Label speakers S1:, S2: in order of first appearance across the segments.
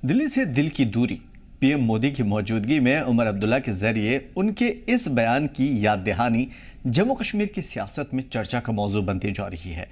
S1: दिल्ली से दिल की दूरी। पीएम मोदी की मौजूदगी में उमर अब्दुल्ला के जरिए उनके इस बयान की याद दहानी जम्मू कश्मीर की सियासत में चर्चा का मौजू बनती जा रही है।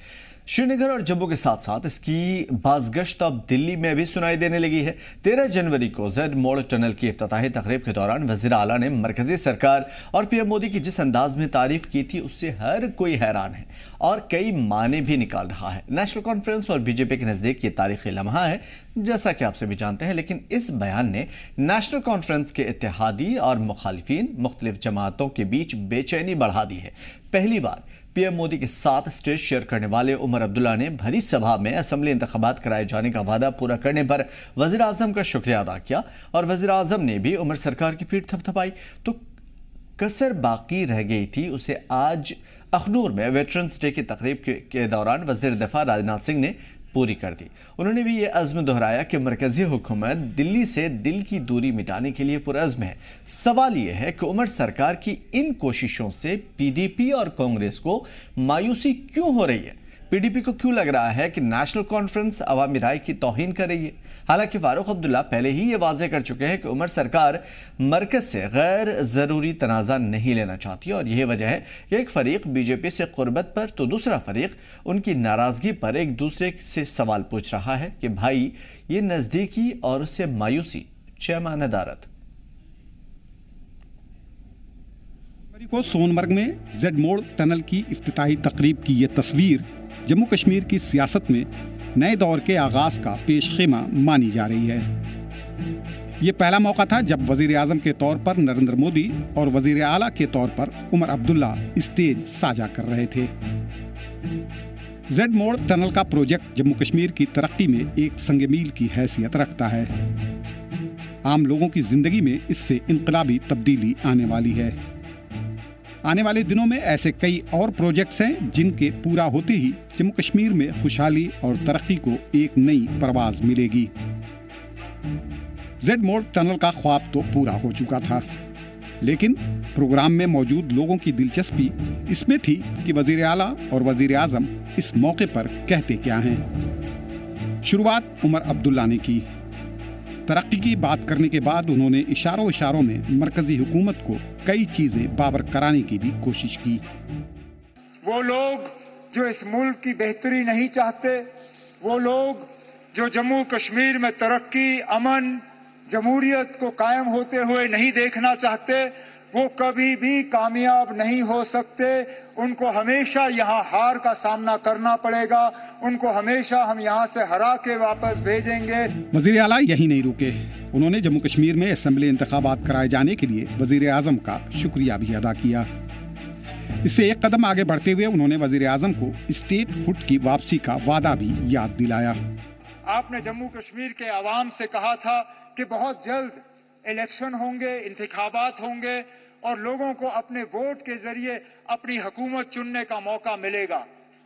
S1: श्रीनगर और जम्मू के साथ साथ इसकी बाज़गश्त अब दिल्ली में भी सुनाई देने लगी है। 13 जनवरी को जेड मोड़ टनल की इफ्तिताही तकरीब के दौरान वज़ीर आला ने मरकजी सरकार और पीएम मोदी की जिस अंदाज में तारीफ की थी उससे हर कोई हैरान है और कई माने भी निकाल रहा है। नेशनल कॉन्फ्रेंस और बीजेपी के नज़दीक ये तारीखी लम्हा है, जैसा कि आपसे भी जानते हैं, लेकिन इस बयान ने नेशनल कॉन्फ्रेंस के इत्तेहादी और मुखालिफिन मुख्तलिफ जमातों के बीच बेचैनी बढ़ा दी है। पहली बार पीएम मोदी के साथ स्टेज शेयर करने वाले उमर अब्दुल्ला ने भरी सभा में असेंबली इंतखाबात कराए जाने का वादा पूरा करने पर वज़ीर आज़म का शुक्रिया अदा किया और वज़ीर आज़म ने भी उमर सरकार की पीठ थपथपाई। तो कसर बाकी रह गई थी, उसे आज अखनूर में वेटरन्स डे की तकरीब के दौरान वज़ीर दफ़ा राजनाथ सिंह ने पूरी कर दी। उन्होंने भी ये अज़्म दोहराया कि मरकजी हुकूमत दिल्ली से दिल की दूरी मिटाने के लिए पुरअज़्म है। सवाल ये है कि उमर सरकार की इन कोशिशों से पीडीपी और कांग्रेस को मायूसी क्यों हो रही है। पीडीपी को क्यों लग रहा है कि नेशनल कॉन्फ्रेंस अवामी राय की तौहीन कर रही है। हालांकि फारूक अब्दुल्ला पहले ही ये वाज़ेह कर चुके हैं कि उमर सरकार मरकज से गैर ज़रूरी तनाज़ा नहीं लेना चाहती और यही वजह है कि एक फ़रीक बीजेपी से क़ुर्बत पर तो दूसरा फ़रीक उनकी नाराज़गी पर एक दूसरे से सवाल पूछ रहा है कि भाई ये नज़दीकी और उससे मायूसी चैमानदारत।
S2: को सोनमर्ग में जेड मोड़ टनल की इफ्तिताही तकरीब की ये तस्वीर जम्मू कश्मीर की सियासत में नए दौर के आगाज़ का पेशखेमा मानी जा रही है। ये पहला मौका था जब वज़ीर आज़म के तौर पर नरेंद्र मोदी और वज़ीर आला के तौर पर उमर अब्दुल्ला स्टेज साझा कर रहे थे। जेड मोड़ टनल का प्रोजेक्ट जम्मू कश्मीर की तरक्की में एक संग-मील की हैसियत रखता है। आम लोगों की जिंदगी में इससे इनकलाबी तब्दीली आने वाली है। आने वाले दिनों में ऐसे कई और प्रोजेक्ट्स हैं जिनके पूरा होते ही जम्मू कश्मीर में खुशहाली और तरक्की को एक नई परवाज मिलेगी। जेड मोड़ टनल का ख्वाब तो पूरा हो चुका था, लेकिन प्रोग्राम में मौजूद लोगों की दिलचस्पी इसमें थी कि वज़ीर आला और वज़ीर आज़म इस मौके पर कहते क्या हैं। शुरुआत उमर अब्दुल्ला ने की। तरक्की की बात करने के बाद उन्होंने इशारों में मरकजी हुकूमत को कई चीजें बाबर कराने की भी कोशिश की।
S3: वो लोग जो इस मुल्क की बेहतरी नहीं चाहते, वो लोग जो जम्मू कश्मीर में तरक्की, अमन, जमहूरियत को कायम होते हुए नहीं देखना चाहते, वो कभी भी कामयाब नहीं हो सकते। उनको हमेशा यहाँ हार का सामना करना पड़ेगा। उनको हमेशा हम यहाँ से हरा के वापस भेजेंगे।
S2: वज़ीर आला यही नहीं रुके। उन्होंने जम्मू कश्मीर में असेंबली इंतखाबात कराए जाने के लिए वज़ीर आज़म का शुक्रिया भी अदा किया। इससे एक कदम आगे बढ़ते हुए उन्होंने वज़ीर आज़म को स्टेट फुट की वापसी का वादा भी याद दिलाया।
S3: आपने जम्मू कश्मीर के अवाम से कहा था कि बहुत जल्द इलेक्शन होंगे, इंतखाबात होंगे और लोगों को अपने वोट के जरिए अपनी हुकूमत चुनने का मौका मिलेगा।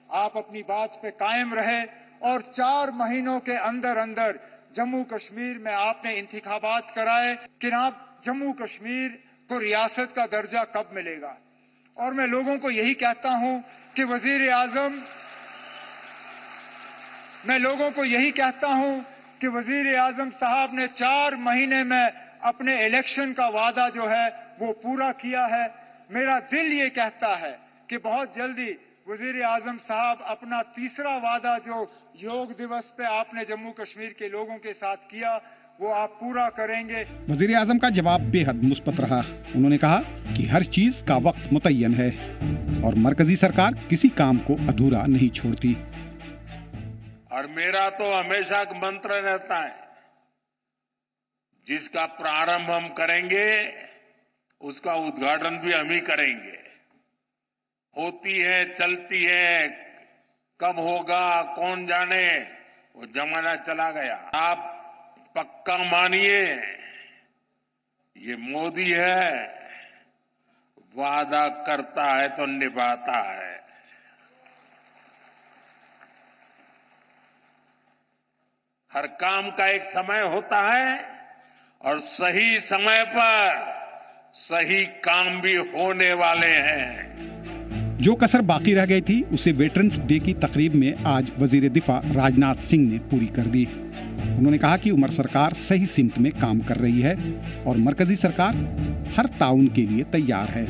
S3: आप अपनी बात पे कायम रहे और 4 महीनों के अंदर अंदर जम्मू कश्मीर में आपने इंतखाबात कराए कि आप जम्मू कश्मीर को रियासत का दर्जा कब मिलेगा। और मैं लोगों को यही कहता हूं कि वजीर आजम, मैं लोगों को यही कहता हूं कि वजीर आजम साहब ने 4 महीने में अपने इलेक्शन का वादा जो है वो पूरा किया है। मेरा दिल ये कहता है कि बहुत जल्दी वजीर आजम साहब अपना तीसरा वादा जो योग दिवस पे आपने जम्मू कश्मीर के लोगों के साथ किया वो आप पूरा करेंगे।
S2: वजीर आजम का जवाब बेहद मुस्बत रहा। उन्होंने कहा कि हर चीज का वक्त मुतय्यन है और मरकजी सरकार किसी काम को अधूरा नहीं छोड़ती।
S4: और मेरा तो हमेशा एक मंत्र रहता है, जिसका प्रारंभ हम करेंगे उसका उद्घाटन भी हम ही करेंगे। होती है, चलती है, कब होगा कौन जाने, वो जमाना चला गया। आप पक्का मानिए, ये मोदी है, वादा करता है तो निभाता है। हर काम का एक समय होता है और सही समय पर सही काम भी होने वाले हैं।
S2: जो कसर बाकी रह गई थी उसे वेटरन्स डे की तकरीब में आज वजीर दिफा राजनाथ सिंह ने पूरी कर दी। उन्होंने कहा कि उमर सरकार सही सिमत में काम कर रही है और मरकजी सरकार हर ताउन के लिए तैयार है।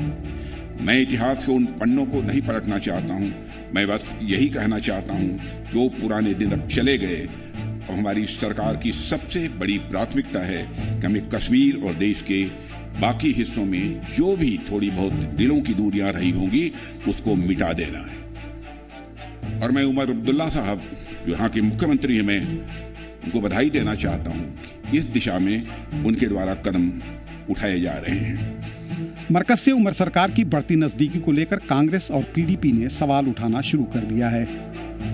S5: मैं इतिहास के उन पन्नों को नहीं पलटना चाहता हूँ, मैं बस यही कहना चाहता हूँ कि वो पुराने दिन अब चले गए और हमारी सरकार की सबसे बड़ी प्राथमिकता है कि हमें कश्मीर और देश के बाकी हिस्सों में जो भी थोड़ी बहुत दिलों की दूरियां रही होंगी उसको मिटा देना है। और मैं उमर अब्दुल्ला साहब जो यहाँ के मुख्यमंत्री हैं, मैं उनको बधाई देना चाहता हूँ। इस दिशा में उनके द्वारा कदम उठाए जा रहे हैं।
S2: मरकज से उमर सरकार की बढ़ती नजदीकी को लेकर कांग्रेस और पीडीपी ने सवाल उठाना शुरू कर दिया है।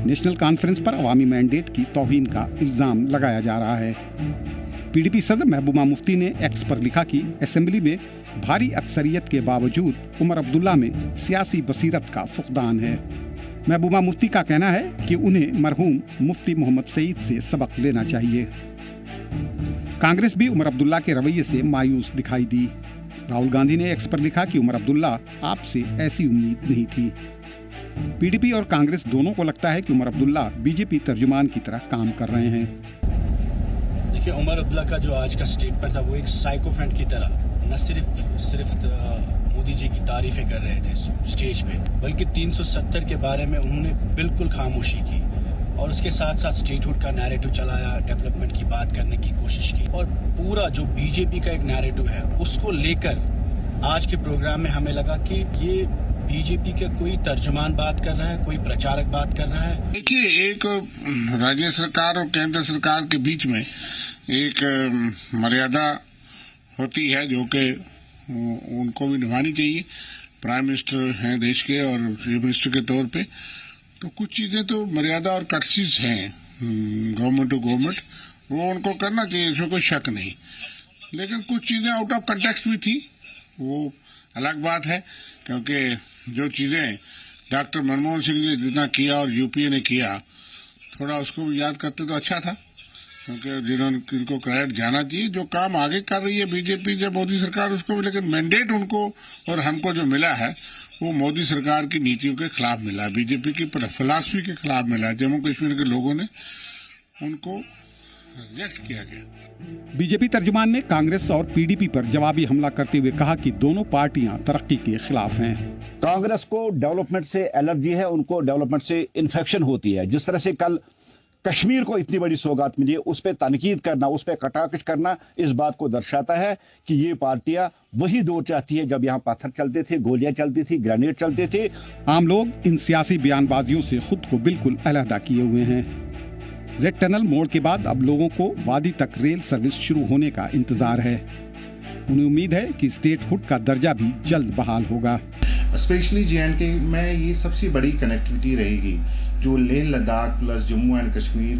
S2: नेशनल कॉन्फ्रेंस पर अवामी मैंडेट की तौहीन का इल्जाम लगाया जा रहा है। पीडीपी सदर महबूबा मुफ्ती ने एक्स पर लिखा कि असेंबली में भारी अक्सरियत के बावजूद उमर अब्दुल्ला में सियासी बसीरत का फुकदान है। महबूबा मुफ्ती का कहना है कि उन्हें मरहूम मुफ्ती मोहम्मद सईद से सबक लेना चाहिए। कांग्रेस भी उमर अब्दुल्ला के रवैये से मायूस दिखाई दी। राहुल गांधी ने एक्स पर लिखा कि उमर अब्दुल्ला आपसे ऐसी उम्मीद नहीं थी। पीडीपी और कांग्रेस दोनों को लगता है कि उमर अब्दुल्ला बीजेपी तर्जुमान की तरह काम कर रहे हैं।
S6: देखिए, उमर अब्दुल्ला का जो आज का स्टेटमेंट था वो एक साइकोफेंट की तरह न सिर्फ मोदी जी की तारीफें कर रहे थे स्टेज पे, बल्कि 370 के बारे में उन्होंने बिल्कुल खामोशी की और उसके साथ साथ स्टेटहुड का नैरेटिव चलाया, डेवलपमेंट की बात करने की कोशिश की और पूरा जो बीजेपी का एक नैरेटिव है उसको लेकर आज के प्रोग्राम में हमें लगा कि ये बीजेपी का कोई तर्जुमान बात कर रहा है, कोई प्रचारक बात कर रहा है।
S7: देखिए, एक राज्य सरकार और केंद्र सरकार के बीच में एक मर्यादा होती है जो कि उनको भी निभानी चाहिए। प्राइम मिनिस्टर हैं देश के और चीफ मिनिस्टर के तौर पे, तो कुछ चीजें तो मर्यादा और कर्टसीज हैं गवर्नमेंट टू गवर्नमेंट, वो उनको करना चाहिए, इसमें कोई शक नहीं। लेकिन कुछ चीजें आउट ऑफ कंटेक्स्ट भी थी, वो अलग बात है, क्योंकि जो चीजें डॉक्टर मनमोहन सिंह ने जितना किया और यूपीए ने किया, थोड़ा उसको भी याद करते तो अच्छा था, क्योंकि जिनको क्रेडिट जाना चाहिए। जो काम आगे कर रही है बीजेपी जब मोदी सरकार, उसको भी, लेकिन मैंडेट उनको और हमको जो मिला है वो मोदी सरकार की नीतियों के खिलाफ मिला है, बीजेपी की फिलॉसफी के खिलाफ मिला है। जम्मू कश्मीर के लोगों ने उनको रिजेक्ट किया गया।
S2: बीजेपी तर्जुमान ने कांग्रेस और पीडीपी पर जवाबी हमला करते हुए कहा कि दोनों पार्टियां तरक्की के खिलाफ हैं।
S8: कांग्रेस को डेवलपमेंट से एलर्जी है, उनको डेवलपमेंट से इन्फेक्शन होती है। जिस तरह से कल कश्मीर को इतनी बड़ी सौगात मिली है, उस पर तनकीद करना, उस पर कटाकश करना इस बात को दर्शाता है कि ये पार्टियां वही दौर चाहती है जब यहाँ पत्थर चलते थे, गोलियां चलती थी, ग्रेनेड चलते थे।
S2: आम लोग इन सियासी बयानबाजियों से खुद को बिल्कुल अलहदा किए हुए हैं। जेड टनल मोड़ के बाद अब लोगों को वादी तक रेल सर्विस शुरू होने का इंतजार है। उन्हें उम्मीद है कि स्टेटहुड का दर्जा भी जल्द बहाल होगा।
S9: स्पेशली जे&के में ये सबसे बड़ी कनेक्टिविटी रहेगी, जो लेह लद्दाख प्लस जम्मू एंड कश्मीर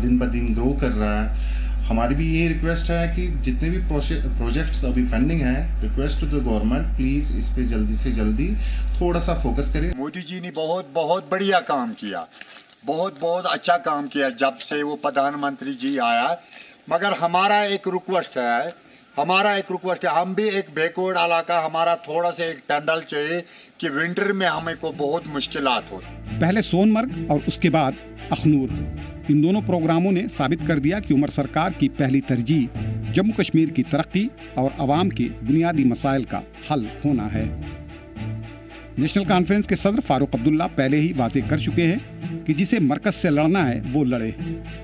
S9: दिन ब दिन ग्रो कर रहा है। हमारी भी ये रिक्वेस्ट है कि जितने भी प्रोजेक्ट्स अभी पेंडिंग हैं, request to the government, please इस पे जल्दी से जल्दी थोड़ा सा फोकस करें।
S10: मोदी जी ने बहुत बढ़िया काम किया, बहुत अच्छा काम किया जब से वो प्रधानमंत्री जी आया। मगर हमारा एक रिक्वेस्ट है, हम भी एक बैकवर्ड इलाका, हमारा थोड़ा सा एक टनल चाहिए कि विंटर में हमें को बहुत मुश्किलात हो।
S2: पहले सोनमर्ग और उसके बाद अखनूर, इन दोनों प्रोग्रामों ने साबित कर दिया कि उमर सरकार की पहली तरजीह जम्मू कश्मीर की तरक्की और आवाम के बुनियादी मसाइल का हल होना है। नेशनल कॉन्फ्रेंस के सदर फारूक अब्दुल्ला पहले ही वाज़ेह कर चुके हैं कि जिसे मरकज से लड़ना है वो लड़े,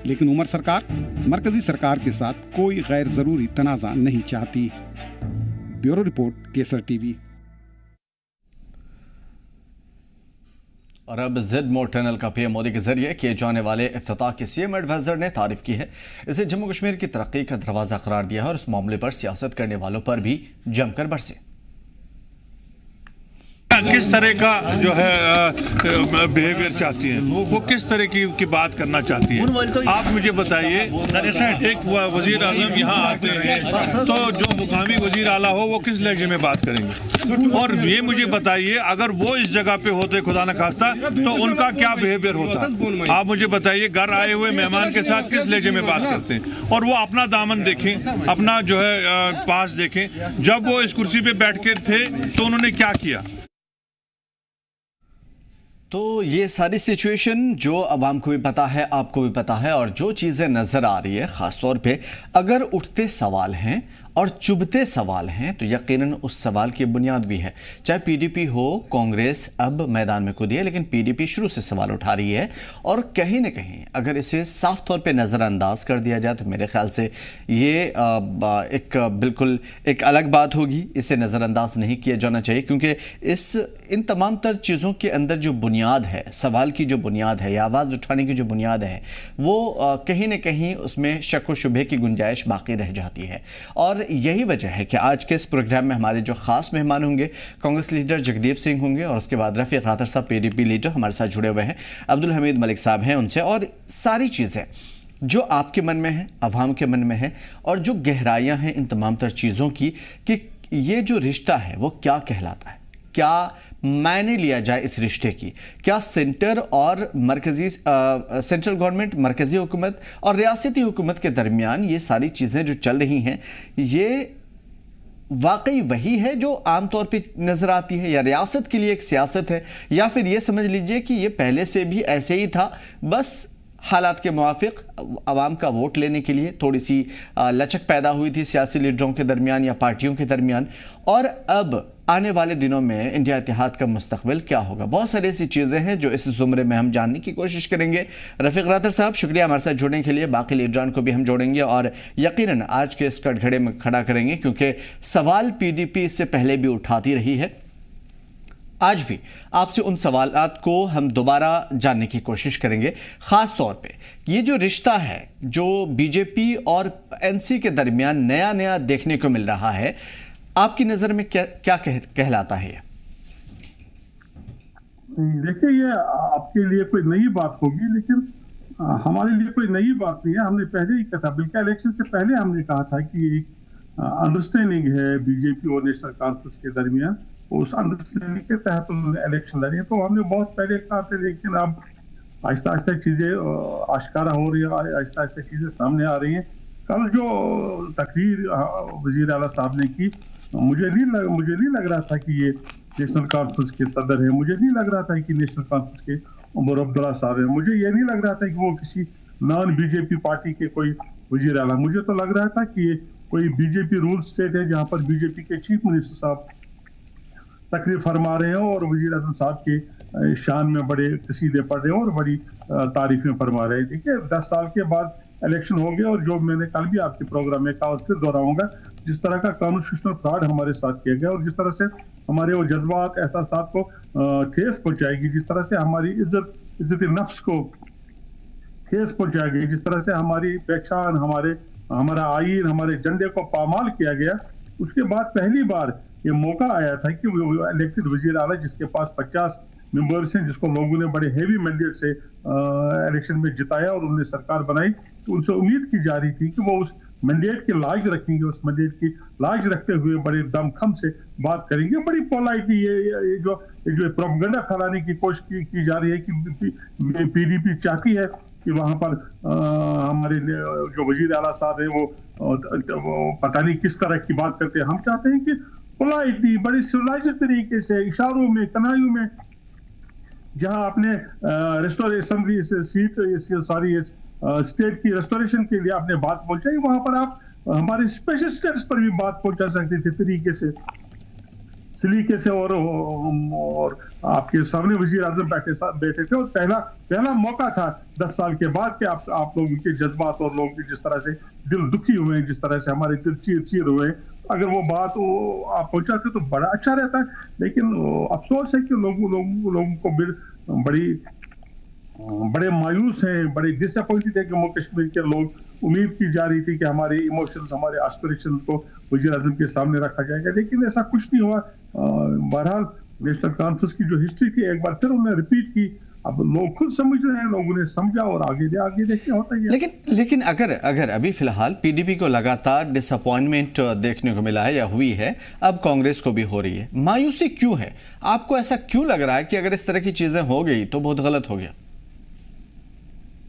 S2: लेकिन उमर सरकार मरकजी सरकार के साथ कोई गैर जरूरी तनाज़ा नहीं चाहती। ब्यूरो रिपोर्ट, केसर टीवी।
S1: और अब जेड मोड़ टनल का पीएम मोदी के जरिए किए जाने वाले इफ्तिताह की सीएम एडवाइजर ने तारीफ की है। इसे जम्मू कश्मीर की तरक्की का दरवाजा करार दिया है और इस मामले पर सियासत करने वालों पर भी जमकर बरसे।
S11: किस तरह का जो है बिहेवियर चाहती हैं, वो किस तरह की बात करना चाहती है, आप मुझे बताइए। एक वजीर आजम यहाँ आते हैं तो जो मुकामी वजीर आला हो वो किस लहजे में बात करेंगे, और ये मुझे बताइए अगर वो इस जगह पे होते खुदा न खास्ता तो उनका क्या बिहेवियर होता। आप मुझे बताइए, घर आए हुए मेहमान के साथ किस लहजे में बात करते हैं, और वो अपना दामन देखें, अपना जो है पास देखें। जब वो इस कुर्सी पे बैठ के थे तो उन्होंने क्या किया।
S1: तो ये सारी सिचुएशन जो अवाम को भी पता है, आपको भी पता है, और जो चीज़ें नज़र आ रही है ख़ासतौर पे अगर उठते सवाल हैं और चुभते सवाल हैं तो यकीनन उस सवाल की बुनियाद भी है। चाहे पीडीपी हो, कांग्रेस अब मैदान में कूदी है, लेकिन पीडीपी शुरू से सवाल उठा रही है और कहीं ना कहीं अगर इसे साफ तौर पे नज़रअंदाज कर दिया जाए तो मेरे ख्याल से ये एक बिल्कुल एक अलग बात होगी। इसे नज़रअंदाज नहीं किया जाना चाहिए क्योंकि इन तमाम तर चीज़ों के अंदर जो बुनियाद है, सवाल की जो बुनियाद है या आवाज़ उठाने की जो बुनियाद है, वो कहीं ना कहीं उसमें शक व शुबे की गुंजाइश बाकी रह जाती है। और यही वजह है कि आज के इस प्रोग्राम में हमारे जो खास मेहमान होंगे कांग्रेस लीडर जगदीप सिंह होंगे और उसके बाद रफीक रातर साहब पीडीपी लीडर हमारे साथ जुड़े हुए हैं, अब्दुल हमीद मलिक साहब हैं उनसे, और सारी चीज़ें जो आपके मन में है, अवाम के मन में है, और जो गहराइयाँ हैं इन तमाम तर चीज़ों की कि ये जो रिश्ता है वो क्या कहलाता है, क्या मायने लिया जाए इस रिश्ते की, क्या सेंटर और मरकजी सेंट्रल गवर्नमेंट, मरकजी हुकूमत और रियासती हुकूमत के दरमियान ये सारी चीज़ें जो चल रही हैं ये वाकई वही है जो आमतौर पे नज़र आती है, या रियासत के लिए एक सियासत है, या फिर ये समझ लीजिए कि ये पहले से भी ऐसे ही था, बस हालात के मुआफिक आवाम का वोट लेने के लिए थोड़ी सी लचक पैदा हुई थी सियासी लीडरों के दरमियान या पार्टियों के दरमियान, और अब आने वाले दिनों में इंडिया इत्तेहाद का मुस्तकबिल क्या होगा। बहुत सारी ऐसी चीज़ें हैं जो इस ज़ुमरे में हम जानने की कोशिश करेंगे। रफीक रातर साहब शुक्रिया हमारे साथ जुड़ने के लिए, बाकी लीडरान को भी हम जोड़ेंगे और यकीनन आज के इस कटघरे में खड़ा करेंगे क्योंकि सवाल पीडीपी इससे पहले भी उठाती रही है। आज भी आपसे उन सवालात को हम दोबारा जानने की कोशिश करेंगे, ख़ास तौर पे ये जो रिश्ता है जो बीजेपी और एनसी के दरमियान नया नया देखने को मिल रहा है, आपकी नज़र में क्या कहलाता है?
S12: देखिए, ये आपके लिए कोई नई बात होगी लेकिन हमारे लिए कोई नई बात नहीं है। हमने पहले ही कहा था, बल्कि इलेक्शन से पहले हमने कहा था कि एक अंडरस्टैंडिंग है बीजेपी और नेशनल कॉन्फ्रेंस के दरमियान, उस अंडरस्टैंडिंग के तहत उन्होंने इलेक्शन लड़े। तो हमने बहुत पहले कहा था, लेकिन अब आहिस्ता आहिस्ता चीज़ें आश्कारा हो रही है, आहिस्ता आहिस्ता चीज़ें सामने आ रही हैं। कल जो तकरीर वज़ीर आला साहब ने की, मुझे नहीं लग रहा था कि ये नेशनल कॉन्फ्रेंस के सदर है, मुझे नहीं लग रहा था कि नेशनल कॉन्फ्रेंस के उमर अब्दुल्ला साहब है, मुझे ये नहीं लग रहा था कि वो किसी नॉन बीजेपी पार्टी के कोई वज़ीर आला, मुझे तो लग रहा था कि ये कोई बीजेपी रूल स्टेट है जहाँ पर बीजेपी के चीफ मिनिस्टर साहब तकरीर फरमा रहे हैं और वज़ीर आज़म साहब के शान में बड़े कसीदे पढ़ रहे हैं और बड़ी तारीफें फरमा रहे हैं। देखिए, 10 साल के बाद इलेक्शन हो गया और जो मैंने कल भी आपके प्रोग्राम में कहा और फिर दोहराऊंगा, जिस तरह का कॉन्स्टिट्यूशनल फ्रॉड हमारे साथ किया गया और जिस तरह से हमारे वो जज्बात एहसासात को ठेस पहुंचाएगी, जिस तरह से हमारी इज्जत नफ्स को ठेस पहुंचाएगी, जिस तरह से हमारी पहचान, हमारा आईन, हमारे झंडे को पामाल किया गया, उसके बाद पहली बार ये मौका आया था कि वो इलेक्टेड वज़ीर आला जिसके पास 50 मेंबर्स हैं, जिसको लोगों ने बड़े हेवी मैंडेट से इलेक्शन में जिताया और उन्हें सरकार बनाई, तो उनसे उम्मीद की जा रही थी कि वो उस मैंडेट की लाज रखेंगे, उस मैंडेट की लाज रखते हुए बड़े दमखम से बात करेंगे, बड़ी पोलाइटली ये जो प्रोपेगेंडा फैलाने की कोशिश की जा रही है कि पीडीपी चाहती है कि वहां पर हमारे जो वज़ीर आला साहब है वो पता नहीं किस तरह की बात करते हैं। हम चाहते हैं कि पोलाइटली बड़ी सिविलाइज्ड तरीके से, इशारों में, कनाइयों में, जहां आपने रेस्टोरेशन सीट सारी स्टेट की रेस्टोरेशन के लिए आपने बात पहुंचाई, वहां पर आप हमारे स्पेशल स्टेट्स पर भी बात पहुंचा सकते थे तरीके से, सलीके से, और आपके सामने वज़ीर आज़म बैठे थे और पहला मौका था 10 साल के बाद कि आप लोगों के जज्बात और लोगों की जिस तरह से दिल दुखी हुए हैं, जिस तरह से हमारे दिल चीर हुए हैं, अगर वो बात आप पहुंचाते तो बड़ा अच्छा रहता है। लेकिन अफसोस है कि लोगों को बड़े मायूस हैं, बड़े डिसअपॉइंटेड है कि जम्मू कश्मीर के लोग उम्मीद की जा रही थी कि हमारे इमोशंस, हमारे एस्पिरेशन को वज़ीर आज़म के सामने रखा जाएगा, लेकिन ऐसा कुछ नहीं हुआ। बहरहाल नेशनल कॉन्फ्रेंस की जो हिस्ट्री थी एक बार फिर उन्होंने रिपीट की, अब लोग खुद समझ रहे हैं, लोगों ने समझा और आगे देखिए होता ही है।
S1: लेकिन अगर अभी फिलहाल पीडीपी को लगातार डिसअपॉइंटमेंट देखने को मिला है या हुई है, अब कांग्रेस को भी हो रही है, मायूसी क्यों है? आपको ऐसा क्यों लग रहा है कि अगर इस तरह की चीजें हो गई तो बहुत गलत हो गया?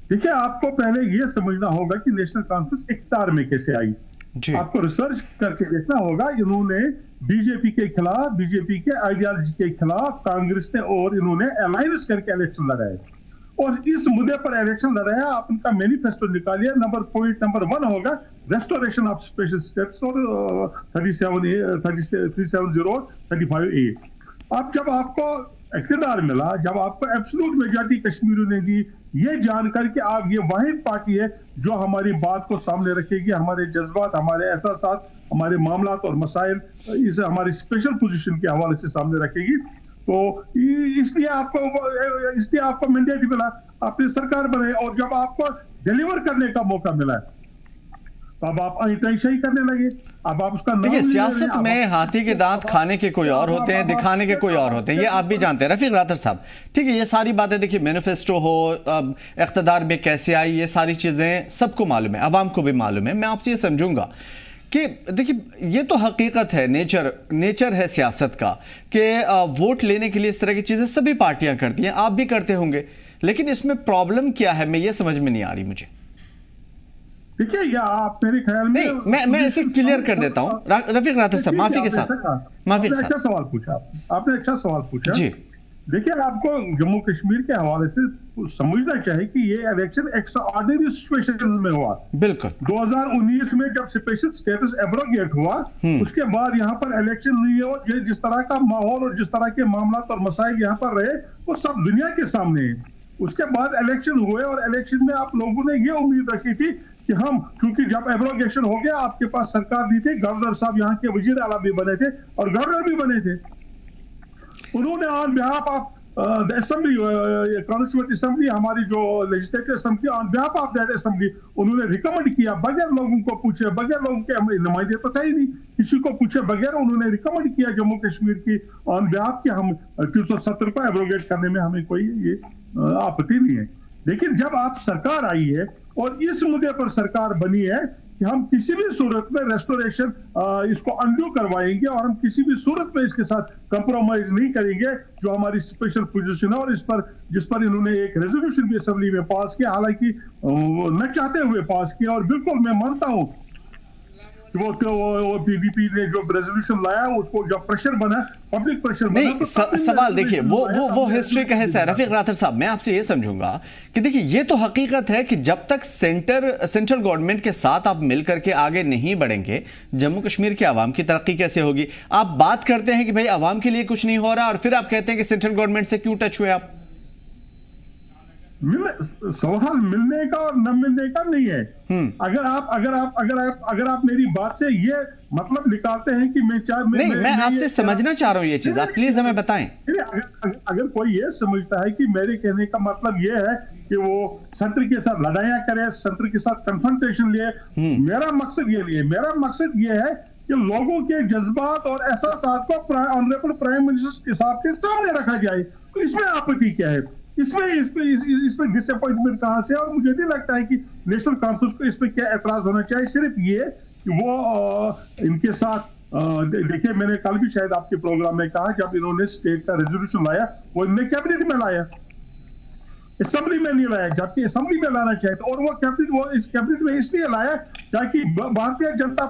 S12: देखिए, आपको पहले यह समझना होगा कि नेशनल कॉन्फ्रेंस इख्तियार में कैसे आई। आपको रिसर्च करके देखना होगा। इन्होंने बीजेपी के खिलाफ, बीजेपी के आइडियोलॉजी के खिलाफ कांग्रेस ने और इन्होंने अलायंस करके इलेक्शन लड़ाए और इस मुद्दे पर इलेक्शन लड़ाया। आप उनका मैनिफेस्टो निकालिए। पॉइंट नंबर 1 होगा रेस्टोरेशन ऑफ स्पेशल स्टेटस और 37037035A। अब जब आपको इख्तियार मिला, जब आपको एब्सोल्यूट मेजॉरिटी कश्मीरियों ने दी, ये जानकर कि आप ये वाहिद पार्टी है जो हमारी बात को सामने रखेगी, हमारे जज्बात, हमारे एहसासात, हमारे मामलात और मसाइल इस हमारी स्पेशल पोजीशन के हवाले से सामने रखेगी, तो इसलिए आपको मैंडेट मिला, आपने सरकार बनाई और जब आपको डिलीवर करने का मौका मिला तो अब आप सही करने लगे। अब आप उसका
S1: देखिए, सियासत में हाथी के दांत खाने के कोई और होते हैं, दिखाने के कोई और होते हैं, ये आप भी जानते हैं रफीक राथर साहब। ठीक है, ये सारी बातें देखिए, मैनिफेस्टो हो, इख्तियार में कैसे आई, ये सारी चीज़ें सबको मालूम है, आवाम को भी मालूम है। मैं आपसे ये समझूंगा कि देखिए, ये तो हकीकत है, नेचर है सियासत का कि वोट लेने के लिए इस तरह की चीज़ें सभी पार्टियां करती हैं, आप भी करते होंगे, लेकिन इसमें प्रॉब्लम क्या है, मैं ये समझ में नहीं आ रही मुझे।
S12: देखिए, या आप मेरे ख्याल में
S1: नहीं, मैं इसे क्लियर कर देता हूँ रफीक राथर साहब, माफी के साथ।
S12: अच्छा सवाल पूछा आपने, अच्छा सवाल पूछा जी। देखिए, आपको जम्मू कश्मीर के हवाले से समझना चाहिए कि ये इलेक्शन एक्स्ट्रा ऑर्डिनरी सिचुएशन में हुआ।
S1: बिल्कुल
S12: 2019 में जब स्पेशल स्टेटस एब्रोगेट हुआ, उसके बाद यहाँ पर इलेक्शन नहीं हुआ। जिस तरह का माहौल और जिस तरह के मामला और मसाइल यहाँ पर रहे वो सब दुनिया के सामने है। उसके बाद इलेक्शन हुए और इलेक्शन में आप लोगों ने ये उम्मीद रखी थी कि हम, क्योंकि जब एब्रोगेशन हो गया, आपके पास सरकार भी थी, गवर्नर साहब यहाँ के वजीर आला भी बने थे और गवर्नर भी बने थे। उन्होंने on behalf of the assembly, constituent assembly, हमारी जो legislative assembly, on behalf of that assembly उन्होंने रिकमेंड किया, बगैर लोगों को पूछे, बगैर लोगों के नुमाइंदे तो सही नहीं, किसी को पूछे बगैर उन्होंने रिकमेंड किया जम्मू कश्मीर की ऑन बिहाफ कि हम 370 को एब्रोगेट करने में हमें कोई ये आपत्ति नहीं है। लेकिन जब आप सरकार आई है और इस मुद्दे पर सरकार बनी है कि हम किसी भी सूरत में रेस्टोरेशन इसको अनडू करवाएंगे और हम किसी भी सूरत में इसके साथ कंप्रोमाइज नहीं करेंगे, जो हमारी स्पेशल पोजीशन है और जिस पर इन्होंने एक रेजोल्यूशन भी असेंबली में पास किया, हालांकि न चाहते हुए पास किया। और बिल्कुल मैं मानता हूं वो पीडीपी ने जो रेजोल्यूशन लाया उसको जब प्रेशर बना, पब्लिक प्रेशर बना,
S1: नहीं, सवाल देखिए वो हिस्ट्री का हिस्सा है रफीक राथर साहब। मैं आपसे ये समझूंगा कि देखिए, ये तो हकीकत है कि जब तक सेंट्रल गवर्नमेंट के साथ आप मिलकर के आगे नहीं बढ़ेंगे, जम्मू कश्मीर के आवाम की तरक्की कैसे होगी। आप बात करते हैं कि भाई आवाम के लिए कुछ नहीं हो रहा और फिर आप कहते हैं कि सेंट्रल गवर्नमेंट से क्यों टच हुए आप।
S12: सवाल मिलने का और न मिलने का नहीं है। अगर आप मेरी बात से ये मतलब निकालते हैं कि
S1: मैं आपसे समझना चाह रहा हूँ ये चीज, आप प्लीज हमें बताएं।
S12: अगर कोई ये समझता है कि मेरे कहने का मतलब ये है कि वो सेंटर के साथ लड़ाइयां करे, सेंटर के साथ कन्फ्रंटेशन लिए, मेरा मकसद ये नहीं है। मेरा मकसद ये है कि लोगों के जज्बात और एहसासात को ऑनरेबल प्राइम मिनिस्टर के साथ के सामने रखा जाए। तो इसमें आपत्ति क्या है? इसमें डिसअपॉइंटमेंट कहां से? और मुझे नहीं लगता है कि नेशनल कॉन्फ्रेंस को इस पर क्या एतराज होना चाहिए। सिर्फ ये कि वो इनके साथ देखिए, मैंने कल भी शायद आपके प्रोग्राम में कहा, जब इन्होंने स्टेट का रेजोल्यूशन लाया वो इन्होंने कैबिनेट में लाया, असेंबली में नहीं लाया, जबकि असेंबली में लाना चाहिए। और वो इस कैबिनेट में इसलिए लाया ताकि भारतीय जनता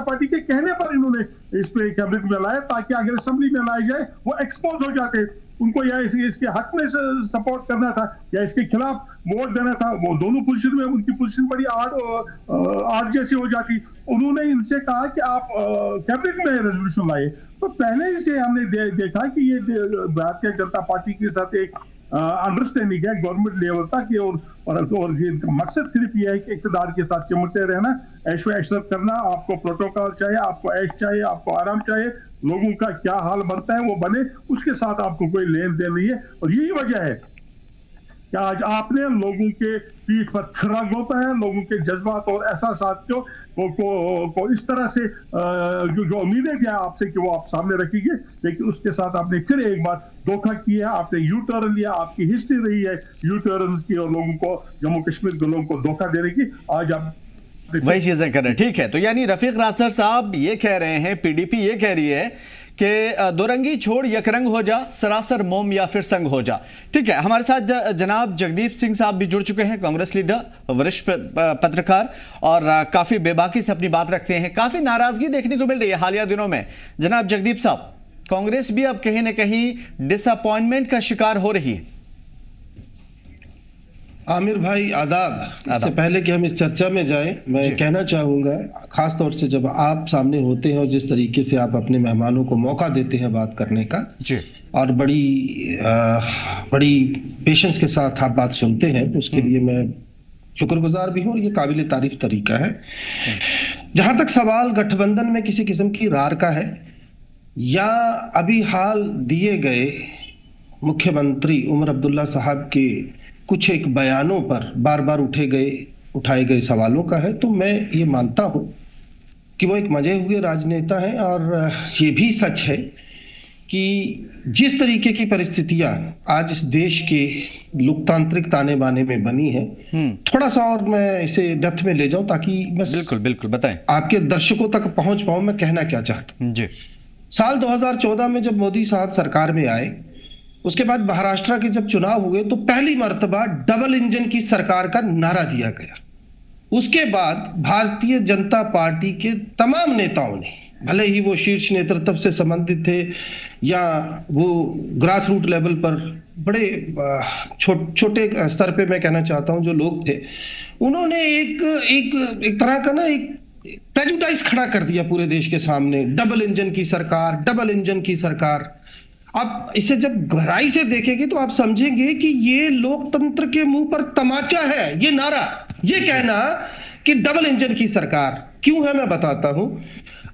S12: पार्टी के कहने पर इन्होंने इस पे कैबिनेट में लाया, ताकि अगर असेंबली में लाया जाए वो एक्सपोज हो जाते। उनको या इसके हक में सपोर्ट करना था या इसके खिलाफ वोट देना था, वो दोनों पोजीशन में उनकी पोजीशन बड़ी आड़ जैसी हो जाती। उन्होंने इनसे कहा कि आप कैबिनेट में रेजोल्यूशन लाए। तो पहले ही से हमने देखा कि ये भारतीय जनता पार्टी के साथ एक अंडरस्टैंडिंग है गवर्नमेंट लेवल तक की, और इनका मकसद सिर्फ ये है कि इक़्तिदार के साथ चिमटते रहना, ऐश व ऐशरत करना। आपको प्रोटोकॉल चाहिए, आपको ऐश चाहिए, आपको आराम चाहिए, लोगों का क्या हाल बनता है वो बने, उसके साथ आपको कोई लेन देन नहीं है। और यही वजह है कि आज आपने लोगों के पीठ पर छर्रा होता है, लोगों के जज्बात और एहसासात को इस तरह से जो उम्मीदें थी आपसे कि वो आप सामने रखेंगे, लेकिन उसके साथ आपने फिर एक बार धोखा किया, आपने यू टर्न लिया। आपकी हिस्ट्री रही है यू टर्न की और लोगों को, जम्मू कश्मीर के लोगों को धोखा देने की। आज आप
S1: वही चीजें कर रहे हैं। ठीक है, तो यानी रफीक राथर साहब ये कह रहे हैं, पीडीपी ये कह रही है कि दो रंगी छोड़ यकरंग हो जा, सरासर मोम या फिर संग हो जा। ठीक है, हमारे साथ जनाब जगदीप सिंह साहब भी जुड़ चुके हैं, कांग्रेस लीडर, वरिष्ठ पत्रकार, और काफी बेबाकी से अपनी बात रखते हैं। काफी नाराजगी देखने को मिल रही है हालिया दिनों में। जनाब जगदीप साहब, कांग्रेस भी अब कहीं ना कहीं डिसअपॉइंटमेंट का शिकार हो रही है।
S13: आमिर भाई आदाब। इससे पहले कि हम इस चर्चा में जाएं, मैं कहना चाहूंगा, खास तौर से जब आप सामने होते हैं और जिस तरीके से आप अपने मेहमानों को मौका देते हैं बात करने का जी, और बड़ी पेशेंस के साथ आप बात सुनते हैं, तो उसके लिए मैं शुक्रगुजार भी हूं और ये काबिल तारीफ तरीका है। जहां तक सवाल गठबंधन में किसी किस्म की रार का है, या अभी हाल दिए गए मुख्यमंत्री उमर अब्दुल्ला साहब के कुछ एक बयानों पर बार बार उठाए गए सवालों का है, तो मैं ये मानता हूं कि वो एक मजे हुए राजनेता हैं। और ये भी सच है कि जिस तरीके की परिस्थितियां आज इस देश के लोकतांत्रिक ताने बाने में बनी है, थोड़ा सा और मैं इसे डेप्थ में ले जाऊं ताकि मैं
S1: बिल्कुल बताएं, आपके
S13: दर्शकों तक पहुंच पाऊं। मैं कहना क्या चाहता हूं जी। साल 2014 में जब मोदी साहब सरकार में आए, उसके बाद महाराष्ट्र के जब चुनाव हुए, तो पहली मर्तबा डबल इंजन की सरकार का नारा दिया गया। उसके बाद भारतीय जनता पार्टी के तमाम नेताओं ने, भले ही वो शीर्ष नेतृत्व से संबंधित थे या वो ग्रास रूट लेवल पर बड़े छोटे स्तर पे, मैं कहना चाहता हूं, जो लोग थे, उन्होंने एक तरह का ना एक प्रेजुडाइज खड़ा कर दिया पूरे देश के सामने। डबल इंजन की सरकार, डबल इंजन की सरकार। आप इसे जब गहराई से देखेंगे तो आप समझेंगे कि ये लोकतंत्र के मुंह पर तमाचा है, ये नारा, ये कहना कि डबल इंजन की सरकार क्यों है, मैं बताता हूं।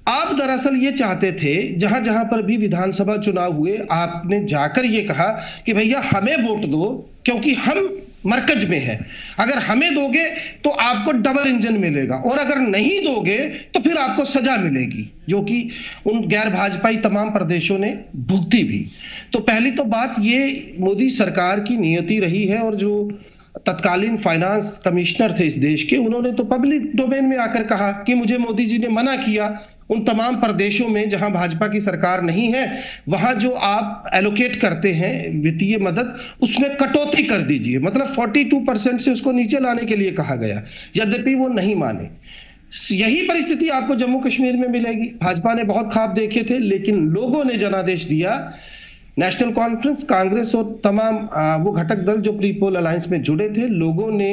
S13: आप दरअसल ये चाहते थे, जहां जहां पर भी विधानसभा चुनाव हुए, आपने जाकर ये कहा कि भैया हमें वोट दो क्योंकि हम मरकज में है, अगर हमें दोगे तो आपको डबल इंजन मिलेगा, और अगर नहीं दोगे तो फिर आपको सजा मिलेगी, जो कि उन गैर भाजपाई तमाम प्रदेशों ने भुगती भी। तो पहली तो बात ये मोदी सरकार की नियति रही है, और जो तत्कालीन फाइनेंस कमिश्नर थे इस देश के, उन्होंने तो पब्लिक डोमेन में आकर कहा कि मुझे मोदी जी ने मना किया उन तमाम प्रदेशों में जहां भाजपा की सरकार नहीं है, वहां जो आप एलोकेट करते हैं वित्तीय मदद, उसमें कटौती कर दीजिए। मतलब 42% से उसको नीचे लाने के लिए कहा गया, यद्यपि वो नहीं माने। यही परिस्थिति आपको जम्मू कश्मीर में मिलेगी। भाजपा ने बहुत ख्वाब देखे थे, लेकिन लोगों ने जनादेश दिया। नेशनल कॉन्फ्रेंस, कांग्रेस और तमाम वो घटक दल जो प्री पोल अलायंस में जुड़े थे, लोगों ने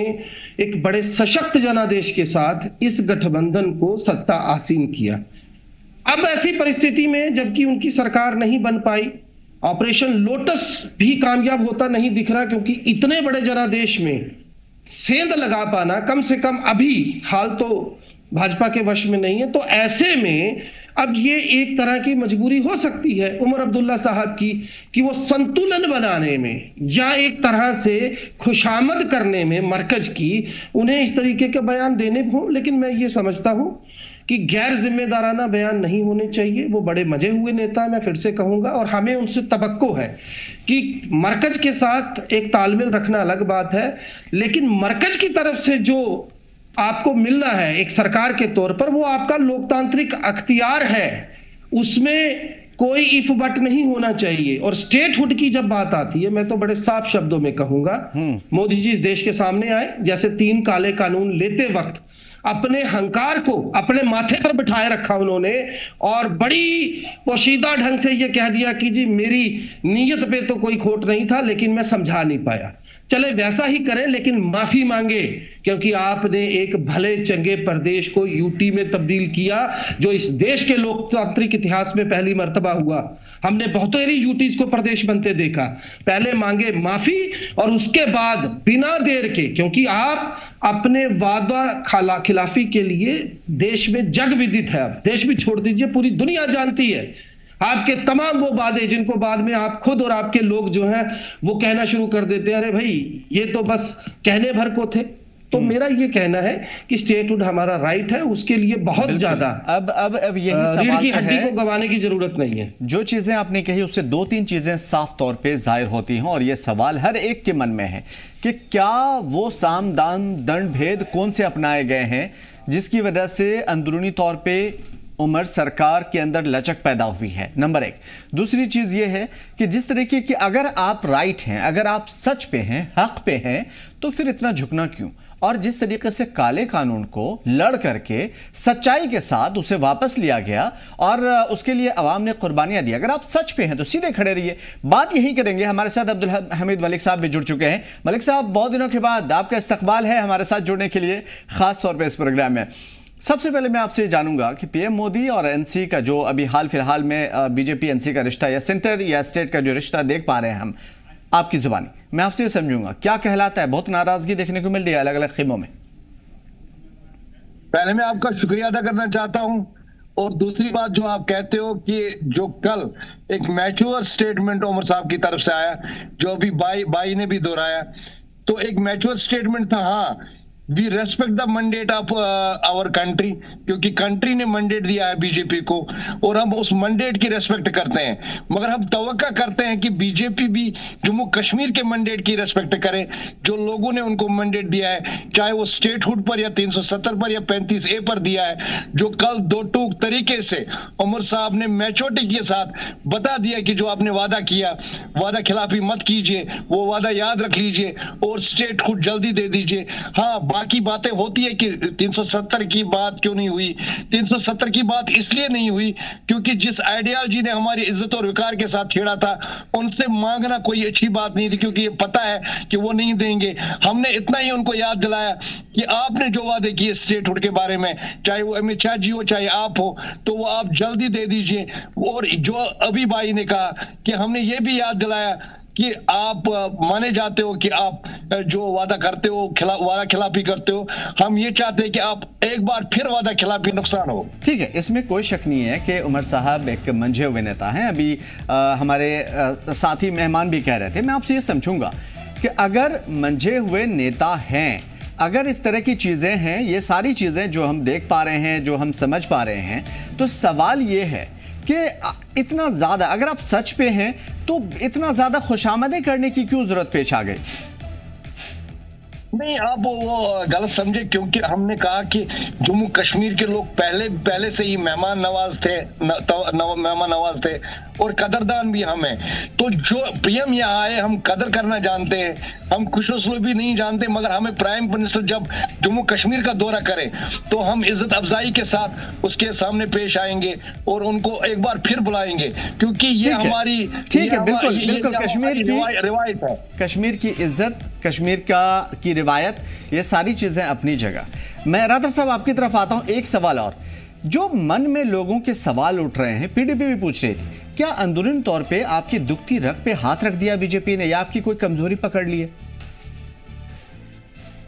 S13: एक बड़े सशक्त जनादेश के साथ इस गठबंधन को सत्ता आसीन किया। अब ऐसी परिस्थिति में जबकि उनकी सरकार नहीं बन पाई, ऑपरेशन लोटस भी कामयाब होता नहीं दिख रहा, क्योंकि इतने बड़े जनादेश में सेंध लगा पाना कम से कम अभी हाल तो भाजपा के वश में नहीं है। तो ऐसे में अब ये एक तरह की मजबूरी हो सकती है उमर अब्दुल्ला साहब की कि वो संतुलन बनाने में या एक तरह से खुशामद करने में मरकज की, उन्हें इस तरीके के बयान देने हों। लेकिन मैं ये समझता हूं कि गैर जिम्मेदाराना बयान नहीं होने चाहिए। वो बड़े मजे हुए नेता है, मैं फिर से कहूंगा, और हमें उनसे तवक्को है कि मरकज के साथ एक तालमेल रखना अलग बात है, लेकिन मरकज की तरफ से जो आपको मिलना है एक सरकार के तौर पर, वो आपका लोकतांत्रिक अख्तियार है, उसमें कोई इफ बट नहीं होना चाहिए। और स्टेटहुड की जब बात आती है, मैं तो बड़े साफ शब्दों में कहूंगा, मोदी जी इस देश के सामने आए, जैसे 3 काले कानून लेते वक्त अपने हंकार को अपने माथे पर बिठाए रखा उन्होंने, और बड़ी पोशीदा ढंग से ये कह दिया कि जी मेरी नीयत पे तो कोई खोट नहीं था, लेकिन मैं समझा नहीं पाया। चले वैसा ही करें, लेकिन माफी मांगे, क्योंकि आपने एक भले चंगे प्रदेश को यूटी में तब्दील किया, जो इस देश के लोकतांत्रिक इतिहास में पहली मर्तबा हुआ। हमने बहुतेरी यूटीज को प्रदेश बनते देखा। पहले मांगे माफी, और उसके बाद बिना देर के, क्योंकि आप अपने वादा खिलाफी के लिए देश में जग विदित है, अब देश भी छोड़ दीजिए, पूरी दुनिया जानती है आपके तमाम वो वादे जिनको बाद में आप खुद और आपके लोग जो हैं वो कहना शुरू कर देते हैं, अरे भाई ये तो बस कहने भर को थे। तो मेरा ये कहना है कि स्टेटहुड हमारा राइट है, उसके लिए बहुत ज्यादा
S1: अब यही सवाल
S13: की हड्डी को गंवाने की जरूरत नहीं है।
S1: जो चीजें आपने कही उससे 2-3 चीजें साफ तौर पे जाहिर होती हैं, और ये सवाल हर एक के मन में है कि क्या वो साम दान दंड भेद कौन से अपनाए गए हैं जिसकी वजह से अंदरूनी तौर पे उमर सरकार के अंदर लचक पैदा हुई है, नंबर एक। दूसरी चीज ये है कि जिस तरीके की अगर आप राइट हैं, अगर आप सच पे हैं, हक पे हैं, तो फिर इतना झुकना क्यों? और जिस तरीके से काले कानून को लड़ करके सच्चाई के साथ उसे वापस लिया गया और उसके लिए अवाम ने कुर्बानियां दी। अगर आप सच पे हैं तो सीधे खड़े रहिए। बात यही करेंगे। हमारे साथ अब्दुल हमीद मलिक साहब भी जुड़ चुके हैं। मलिक साहब, बहुत दिनों के बाद आपका इस्तकबाल है हमारे साथ जुड़ने के लिए, खास तौर पर इस प्रोग्राम में। सबसे पहले मैं आपसे जानूंगा कि पीएम मोदी और एनसी का जो अभी हाल फिलहाल में बीजेपी एनसी का रिश्ता या सेंटर या स्टेट का जो रिश्ता देख पा रहे हैं हम, आपकी जुबानी मैं आपसे ये समझूंगा क्या कहलाता है? बहुत नाराजगी देखने को मिल रही है अलग अलग खेमों में।
S14: पहले मैं आपका शुक्रिया अदा करना चाहता हूं, और दूसरी बात जो आप कहते हो कि जो कल एक मैच्योर स्टेटमेंट उमर साहब की तरफ से आया, जो अभी बाई ने भी दोहराया, तो एक मैच्योर स्टेटमेंट था। हाँ, we respect the mandate of our country, क्योंकि कंट्री ने मैंडेट दिया है बीजेपी को और हम उस मैंडेट की रेस्पेक्ट करते हैं। मगर हम तवक्का करते हैं कि बीजेपी भी जम्मू कश्मीर के मैंडेट की रेस्पेक्ट करे, जो लोगों ने उनको मैंडेट दिया है, चाहे वो स्टेटहुड पर या 370 पर या 35A पर दिया है, जो कल दो टूक तरीके से उमर साहब ने मैच्योरिटी के साथ बता दिया कि जो आपने वादा किया, वादा खिलाफी मत कीजिए, वो वादा याद रख लीजिए और स्टेटहुड जल्दी दे दीजिए। हाँ, बाकी बातें होती है कि 370 की बात क्यों नहीं हुई। 370 की बात इसलिए नहीं हुई क्योंकि जिस आइडियोलॉजी ने हमारी इज्जत और विकार के साथ छेड़ा था, उनसे मांगना कोई अच्छी बात नहीं थी, क्योंकि ये पता है कि वो नहीं देंगे। हमने इतना ही उनको याद दिलाया कि आपने जो वादे किए स्टेटहुड के बारे में, चाहे वो अमित शाह जी हो चाहे आप हो, तो वो आप जल्दी दे दीजिए। और जो अभी भाई ने कहा कि हमने ये भी याद दिलाया कि आप माने जाते हो कि आप जो वादा करते हो वादा खिलाफी करते हो। हम ये चाहते हैं कि आप एक बार फिर वादा खिलाफी नुकसान हो।
S1: ठीक है, इसमें कोई शक नहीं है कि उमर साहब एक मंझे हुए नेता हैं। अभी हमारे साथी मेहमान भी कह रहे थे, मैं आपसे ये समझूंगा कि अगर मंझे हुए नेता हैं, अगर इस तरह की चीज़ें हैं, ये सारी चीज़ें जो हम देख पा रहे हैं, जो हम समझ पा रहे हैं, तो सवाल ये है कि इतना ज़्यादा अगर आप सच पे हैं तो इतना ज़्यादा खुशामदें करने की क्यों ज़रूरत पेश आ गई?
S14: नहीं, आप वो गलत समझे, क्योंकि हमने कहा कि जम्मू कश्मीर के लोग पहले से ही मेहमान नवाज थे और कदरदान भी हम हैं। तो जो पीएम यहाँ आए, हम कदर करना जानते हैं, हम खुशउस्लूबी नहीं जानते, मगर हमें प्राइम मिनिस्टर जब जम्मू कश्मीर का दौरा करे तो हम इज्जत अफजाई के साथ उसके सामने पेश आएंगे और उनको एक बार फिर बुलाएंगे, क्योंकि ये हमारी
S1: बिल्कुल कश्मीर की
S14: रिवायत है,
S1: कश्मीर की इज्जत, कश्मीर की रिवायत, ये सारी चीजें अपनी जगह। मैं रादर साहब आपकी तरफ आता हूं। एक सवाल और, जो मन में लोगों के सवाल उठ रहे हैं, पीडीपी भी पूछ रही थी, क्या अंदरूनी तौर पे आपकी दुखती रग पे हाथ रख दिया बीजेपी ने या आपकी कोई कमजोरी पकड़ ली है?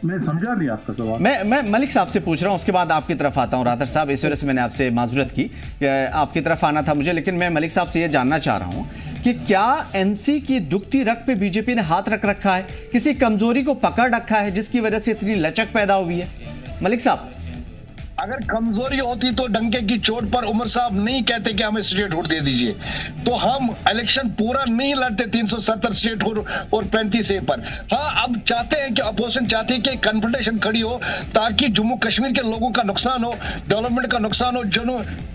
S12: मैं समझा नहीं आपका सवाल।
S1: मैं मलिक साहब से पूछ रहा हूं, उसके बाद आपकी तरफ आता हूं। रादर साहब, इस वजह से मैंने आपसे माजूरत की, आपकी तरफ आना था मुझे, लेकिन मैं मलिक साहब से ये जानना चाह रहा हूं कि क्या एनसी की दुखती रग पे बीजेपी ने हाथ रख रखा है, किसी कमजोरी को पकड़ रखा है जिसकी वजह से इतनी लचक पैदा हुई है? मलिक साहब,
S14: अगर कमजोरी होती तो डंके की चोट पर उमर साहब नहीं कहते कि हमें स्टेटहुड दे दीजिए, तो हम इलेक्शन पूरा नहीं लड़ते 370 स्टेटहुड और 35A पर। हाँ, अब चाहते हैं कि अपोजिशन चाहती है कि कन्फ्रंटेशन खड़ी हो ताकि जम्मू कश्मीर के लोगों का नुकसान हो, डेवलपमेंट का नुकसान हो।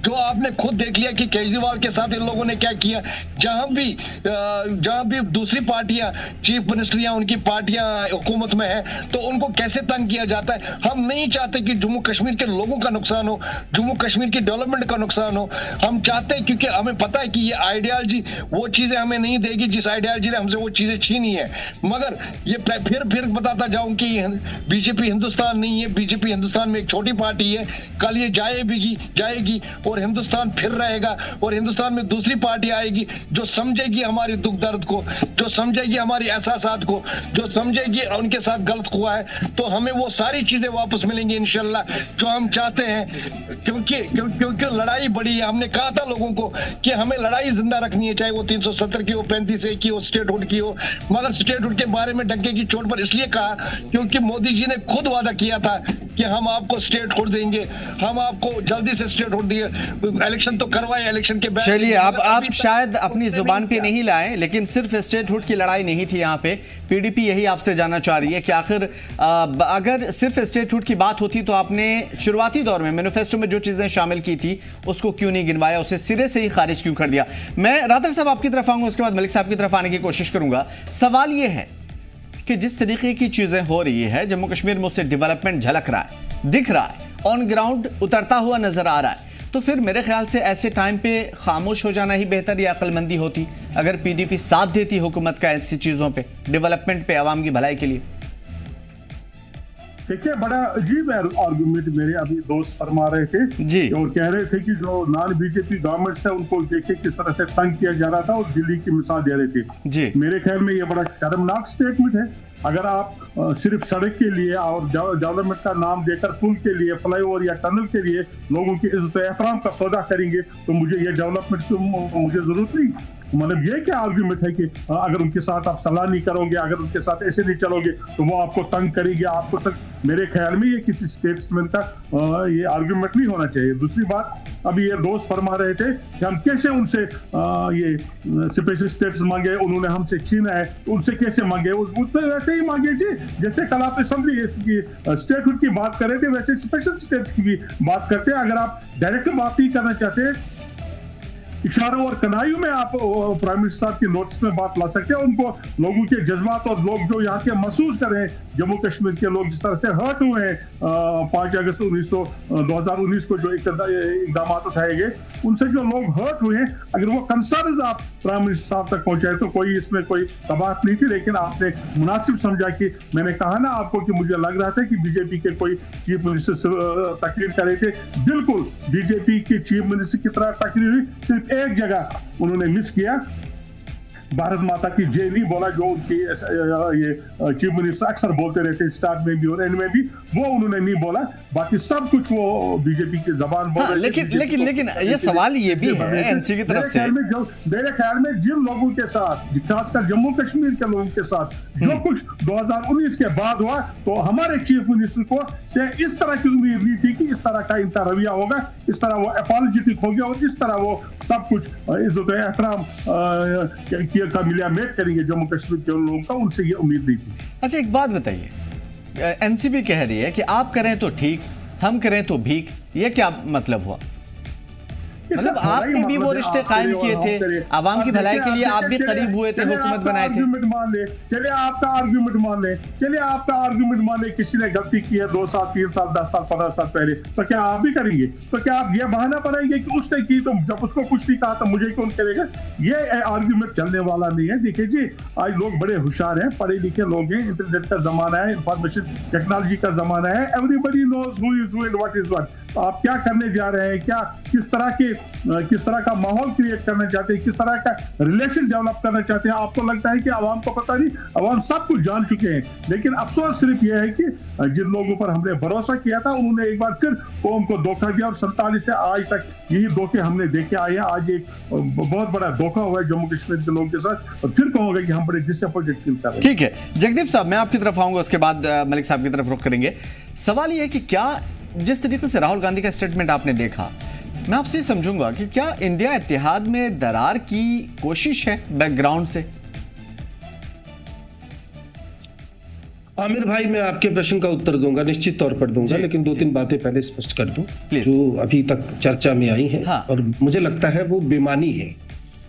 S14: जो आपने खुद देख लिया कि केजरीवाल के साथ इन लोगों ने क्या किया, जहां भी दूसरी पार्टियां, चीफ मिनिस्टर या उनकी पार्टियां हुकूमत में है, तो उनको कैसे तंग किया जाता है। हम नहीं चाहते कि जम्मू कश्मीर के लोगों का नुकसान हो, जम्मू कश्मीर की डेवलपमेंट का नुकसान हो। हम चाहते हैं, क्योंकि हमें पता है कि ये आइडियोलॉजी वो चीजें हमें नहीं देगी जिस आइडियोलॉजी ने हमसे वो चीजें छीनी है। मगर ये फिर बताता जाऊं कि बीजेपी हिंदुस्तान नहीं है, बीजेपी हिंदुस्तान में एक छोटी पार्टी है, कल ये जाएगी और हिंदुस्तान फिर रहेगा, और हिंदुस्तान में दूसरी पार्टी आएगी जो समझेगी हमारी दुख दर्द को, जो समझेगी हमारी एहसासात को, जो समझेगी उनके साथ गलत हुआ है, तो हमें वो सारी चीजें वापस मिलेंगी इंशाल्लाह जो हम चाहते हैं। क्योंकि लड़ाई बड़ी है। हमने कहा था लोगों को कि हमें लड़ाई जिंदा रखनी है, चाहे वो 370 की हो, 35A की हो, स्टेटहुड की हो। मगर स्टेटहुड के बारे में डंके की चोट पर इसलिए कहा क्योंकि मोदी जी ने खुद वादा किया था कि हम आपको स्टेटहुड देंगे, हम आपको जल्दी से स्टेटहुड दिए। इलेक्शन तो करवाए, इलेक्शन के बाद
S1: चलिए आप शायद अपनी जुबान पे नहीं लाए, लेकिन सिर्फ स्टेटहुड की लड़ाई नहीं थी यहाँ पे। पीडीपी यही आपसे जानना चाह रही है कि आखिर अगर सिर्फ स्टेटहुड की बात होती तो आपने शुरुआती दौर में मैनिफेस्टो में जो जो चीजें शामिल की थी उसको क्यों नहीं गिनवाया, उसे सिरे से ही खारिज क्यों कर दिया। मैं रादर साहब आपकी तरफ आऊंगा, उसके बाद मलिक साहब की तरफ आने की कोशिश करूंगा। सवाल यह है कि जिस तरीके की चीजें हो रही है जम्मू कश्मीर में, उससे डेवलपमेंट झलक रहा है, दिख रहा है, ऑन ग्राउंड उतरता हुआ नजर आ रहा है, तो फिर मेरे ख्याल से ऐसे टाइम पे खामोश हो जाना ही बेहतर या अक्लमंदी होती अगर पीडीपी साथ देती हुकूमत का ऐसी चीजों पे, डेवलपमेंट पे, आवाम की भलाई के लिए।
S12: देखिए, बड़ा अजीब आर्गुमेंट मेरे अभी दोस्त फरमा रहे थे जी, और कह रहे थे कि जो नॉन बीजेपी गवर्नमेंट है उनको देखे किस तरह से तंग किया जा रहा था और दिल्ली की मिसाल दे रहे थे जी। मेरे ख्याल में ये बड़ा शर्मनाक स्टेटमेंट है। अगर आप सिर्फ सड़क के लिए और डेवलपमेंट का नाम देकर पुल के लिए, फ्लाईओवर या टनल के लिए लोगों की इज्जत एहतराम का सौदा करेंगे तो मुझे ये डेवलपमेंट की मुझे जरूरत नहीं। मतलब ये क्या आर्ग्यूमेंट है कि अगर उनके साथ आप सलाह नहीं करोगे, अगर उनके साथ ऐसे नहीं चलोगे तो वो आपको तंग करेंगे, आपको तंग। मेरे ख्याल में ये किसी स्टेट्समैन का ये आर्ग्यूमेंट नहीं होना चाहिए। दूसरी बात, अभी ये दोस्त फरमा रहे थे कि हम कैसे उनसे ये स्पेशल स्टेट्स मांगे, उन्होंने हमसे छीना है, उनसे कैसे मांगे, उससे वैसे ही मांगे जी जैसे कल आप असेंबली स्टेटहुड की बात कर रहे थे, वैसे स्पेशल स्टेट्स की भी बात करते हैं। अगर आप डायरेक्ट बात नहीं करना चाहते, इशारों और कनाइयों में आप प्राइम मिनिस्टर की नोटिस में बात ला सकते हैं। उनको लोगों के जज्बात और लोग जो यहाँ के महसूस कर रहे हैं, जम्मू कश्मीर के लोग जिस तरह से हर्ट हुए हैं 5 अगस्त 2019 को जो इकदाम उठाए गए, उनसे जो लोग हर्ट हुए हैं, अगर वो कंसर्न आप प्राइम मिनिस्टर साहब तक पहुंचाए तो कोई इसमें कोई कबात नहीं थी। लेकिन आपने मुनासिब समझा कि मैंने कहा ना आपको कि मुझे लग रहा था कि बीजेपी के कोई चीफ मिनिस्टर तकरीर कर रहे थे। बिल्कुल बीजेपी के चीफ मिनिस्टर की तरह तकरीर हुई, सिर्फ एक जगह उन्होंने मिस किया, भारत माता की जय नहीं बोला, जो उनकी ये चीफ मिनिस्टर अक्सर बोलते रहते स्टार्ट में भी और एंड में भी, वो उन्होंने नहीं बोला। बाकी सब कुछ वो बीजेपी की जबान बोल रहे थे।
S1: लेकिन ये सवाल ये भी है एनसी की तरफ से,
S12: मेरे ख्याल में जिन लोगों के साथ, खासकर जम्मू कश्मीर के लोगों के साथ जो कुछ 2019 के बाद हुआ, तो हमारे चीफ मिनिस्टर को से इस तरह की उम्मीद नहीं थी कि इस तरह का इनका रवैया होगा, इस तरह वो अपॉलोजेटिक हो गया और इस तरह वो सब कुछ इज्जत एहतराम का मिलियामेट करेंगे जम्मू कश्मीर के लोगों का, उनसे ये उम्मीद नहीं थी।
S1: अच्छा, एक बात बताइए, एनसीपी कह रही है कि आप करें तो ठीक, हम करें तो भीख, ये क्या मतलब हुआ? मतलब आपने भी वो रिश्ते कायम किए थे, आवाम की भलाई के लिए आप भी करीब हुए थे, हुकूमत बनाए थे।
S12: चलिए आपका आर्गुमेंट मान ले, चलिए आपका आर्गुमेंट मान ले, किसी ने गलती की है 2 साल 3 साल 10 साल 15 साल पहले, तो क्या आप भी करेंगे? तो क्या आप ये बहाना बनाएंगे कि उसने की तो जब उसको कुछ नहीं कहा तो मुझे कौन करेगा? ये आर्गुमेंट चलने वाला नहीं है। देखिए जी, आज लोग बड़े होशियार हैं, पढ़े लिखे लोग हैं, इंटरनेट का जमाना है, इंफॉर्मेशन टेक्नोलॉजी का जमाना है, everybody knows who is who and what is what. आप क्या करने जा रहे हैं, क्या किस तरह का माहौल क्रिएट करना चाहते हैं, किस तरह का रिलेशन डेवलप करना चाहते हैं, आपको लगता है कि आवाम को पता नहीं? आवाम सब कुछ जान चुके हैं। लेकिन अफसोस सिर्फ यह है कि जिन लोगों पर हमने भरोसा किया था उन्होंने एक बार फिर कौम को धोखा दिया और 47 से आज तक यही धोखे हमने देखे आए हैं। आज एक बहुत बड़ा धोखा हुआ है जम्मू कश्मीर के लोगों के साथ, और फिर कहूंगा कि हम बड़े डिसअपॉइंटेड फील कर रहे हैं।
S1: ठीक है जगदीप साहब, मैं आपकी तरफ आऊंगा, उसके बाद मलिक साहब की तरफ रुख करेंगे। सवाल यह है कि क्या जिस तरीके से राहुल गांधी का स्टेटमेंट आपने देखा, मैं आपसे समझूंगा कि क्या इंडिया इत्तेहाद में दरार की कोशिश है बैकग्राउंड से?
S13: आमिर भाई, मैं आपके प्रश्न का उत्तर दूंगा, निश्चित तौर पर दूंगा, लेकिन 2-3 बातें पहले स्पष्ट कर दूं जो अभी तक चर्चा में आई हैं। हाँ। और मुझे लगता है वो बेमानी है।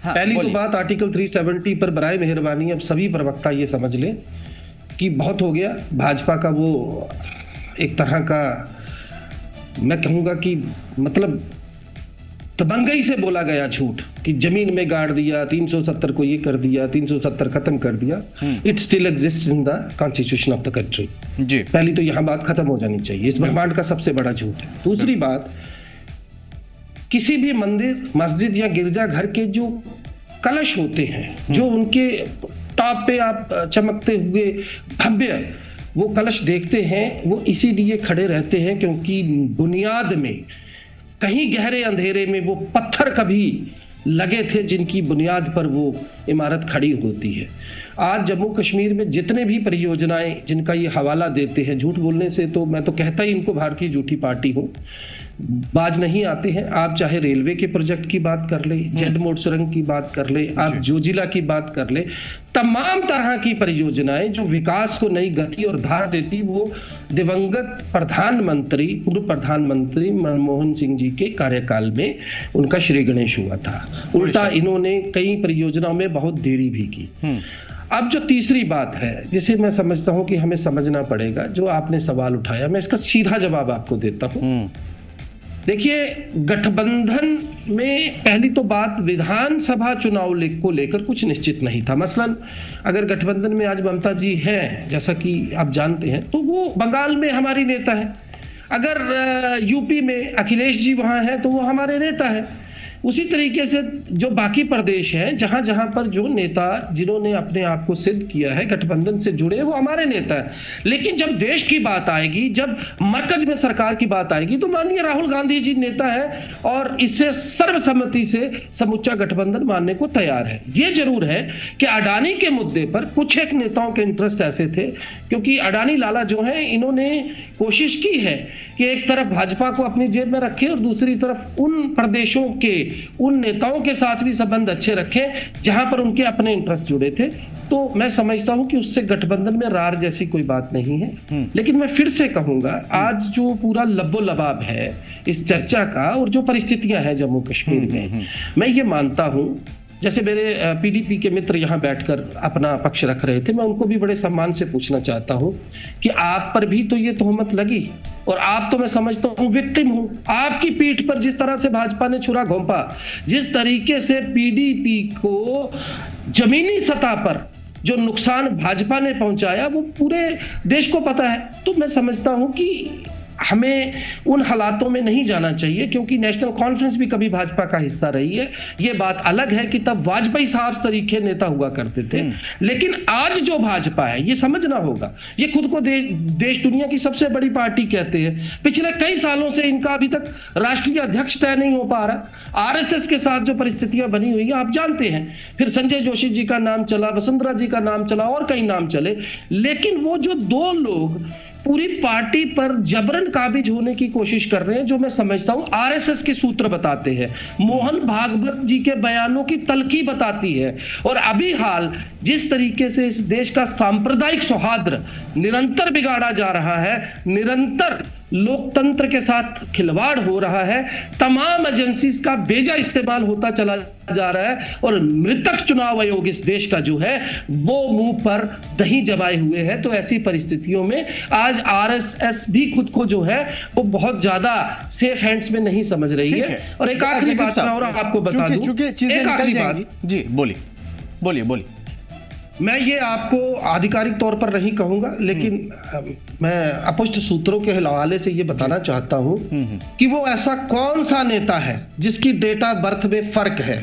S13: हाँ, पहली तो बात, आर्टिकल 370 पर बराए मेहरबानी अब सभी प्रवक्ता ये समझ लें कि बहुत हो गया। भाजपा का वो एक तरह का, मैं कहूंगा कि मतलब दबंगई से बोला गया झूठ कि जमीन में गाड़ दिया, 370 को ये कर दिया, 370 खत्म कर दिया। It still exist in the constitution of the country. जी, पहली तो यहां बात खत्म हो जानी चाहिए। इस ब्रह्मांड का सबसे बड़ा झूठ है। दूसरी बात, किसी भी मंदिर, मस्जिद या गिरजाघर के जो कलश होते हैं, जो उनके टॉप पे आप चमकते हुए भव्य वो कलश देखते हैं, वो इसीलिए खड़े रहते हैं क्योंकि बुनियाद में कहीं गहरे अंधेरे में वो पत्थर कभी लगे थे जिनकी बुनियाद पर वो इमारत खड़ी होती है। आज जम्मू कश्मीर में जितने भी परियोजनाएं जिनका ये हवाला देते हैं, झूठ बोलने से तो मैं तो कहता ही इनको भारतीय झूठी पार्टी हूँ, बाज नहीं आते हैं। आप चाहे रेलवे के प्रोजेक्ट की बात कर ले, जेड मोड सुरंग की बात कर ले, आप जोजिला की बात कर ले, तमाम तरह की परियोजनाएं जो विकास को नई गति और धार देती, वो दिवंगत प्रधानमंत्री, पूर्व प्रधानमंत्री मनमोहन सिंह जी के कार्यकाल में उनका श्री गणेश हुआ था। उल्टा इन्होंने कई परियोजनाओं में बहुत देरी भी की। अब जो तीसरी बात है जिसे मैं समझता हूं कि हमें समझना पड़ेगा, जो आपने सवाल उठाया, मैं इसका सीधा जवाब आपको देता हूं। देखिए, गठबंधन में पहली तो बात, विधानसभा चुनाव को लेकर कुछ निश्चित नहीं था। मसलन अगर गठबंधन में आज ममता जी हैं, जैसा कि आप जानते हैं, तो वो बंगाल में हमारी नेता है। अगर यूपी में अखिलेश जी वहां हैं तो वो हमारे नेता है। उसी तरीके से जो बाकी प्रदेश हैं, जहां जहां पर जो नेता जिन्होंने अपने आप को सिद्ध किया है, गठबंधन से जुड़े, वो हमारे नेता हैं। लेकिन जब देश की बात आएगी, जब मरकज में सरकार की बात आएगी, तो माननीय राहुल गांधी जी नेता है और इससे सर्वसम्मति से समूचा गठबंधन मानने को तैयार है। ये जरूर है कि अडानी के मुद्दे पर कुछ एक नेताओं के इंटरेस्ट ऐसे थे, क्योंकि अडानी लाला जो है, इन्होंने कोशिश की है कि एक तरफ भाजपा को अपनी जेब में रखे और दूसरी तरफ उन प्रदेशों के उन नेताओं के साथ भी संबंध अच्छे रखे जहां पर उनके अपने इंटरेस्ट जुड़े थे। तो मैं समझता हूं कि उससे गठबंधन में रार जैसी कोई बात नहीं है। लेकिन मैं फिर से कहूंगा, आज जो पूरा लब्बो लबाब है इस चर्चा का और जो परिस्थितियां हैं जम्मू कश्मीर में, मैं ये मानता हूं, जैसे मेरे पीडीपी के मित्र यहाँ बैठकर अपना पक्ष रख रहे थे, मैं उनको भी बड़े सम्मान से पूछना चाहता हूँ कि आप पर भी तो ये तोहमत लगी और आप तो मैं समझता हूँ विक्टिम हूँ। आपकी पीठ पर जिस तरह से भाजपा ने छुरा घोंपा, जिस तरीके से पीडीपी को जमीनी सतह पर जो नुकसान भाजपा ने पहुंचाया, वो पूरे देश को पता है। तो मैं समझता हूँ कि हमें उन हालातों में नहीं जाना चाहिए, क्योंकि नेशनल कॉन्फ्रेंस भी कभी भाजपा का हिस्सा रही है। ये बात अलग है कि तब वाजपेयी साहब तरीके नेता हुआ करते थे, लेकिन आज जो भाजपा है, ये समझना होगा, ये खुद को देश दुनिया की सबसे बड़ी पार्टी कहते हैं। पिछले कई सालों से इनका अभी तक राष्ट्रीय अध्यक्ष तय नहीं हो पा रहा। आरएसएस के साथ जो परिस्थितियां बनी हुई है आप जानते हैं, फिर संजय जोशी जी का नाम चला, वसुंधरा जी का नाम चला और कई नाम चले, लेकिन वो जो दो लोग पूरी पार्टी पर जबरन काबिज होने की कोशिश कर रहे हैं, जो मैं समझता हूं आरएसएस के सूत्र बताते हैं, मोहन भागवत जी के बयानों की तलखी बताती है। और अभी हाल जिस तरीके से इस देश का सांप्रदायिक सौहार्द निरंतर बिगाड़ा जा रहा है, निरंतर लोकतंत्र के साथ खिलवाड़ हो रहा है, तमाम एजेंसीज का बेजा इस्तेमाल होता चला जा रहा है, और मृतक चुनाव आयोग इस देश का जो है वो मुंह पर दही जमाए हुए है। तो ऐसी परिस्थितियों में आज आरएसएस भी खुद को जो है वो बहुत ज्यादा सेफ हैंड्स में नहीं समझ रही है। और एक आखिरी बात मैं और आपको बता दूं, एक आखिरी बात
S1: जी, बोलिए।
S13: मैं ये आपको आधिकारिक तौर पर नहीं कहूंगा, लेकिन मैं अपुष्ट सूत्रों के हवाले से ये बताना चाहता हूं कि वो ऐसा कौन सा नेता है जिसकी डेट ऑफ बर्थ में फर्क है,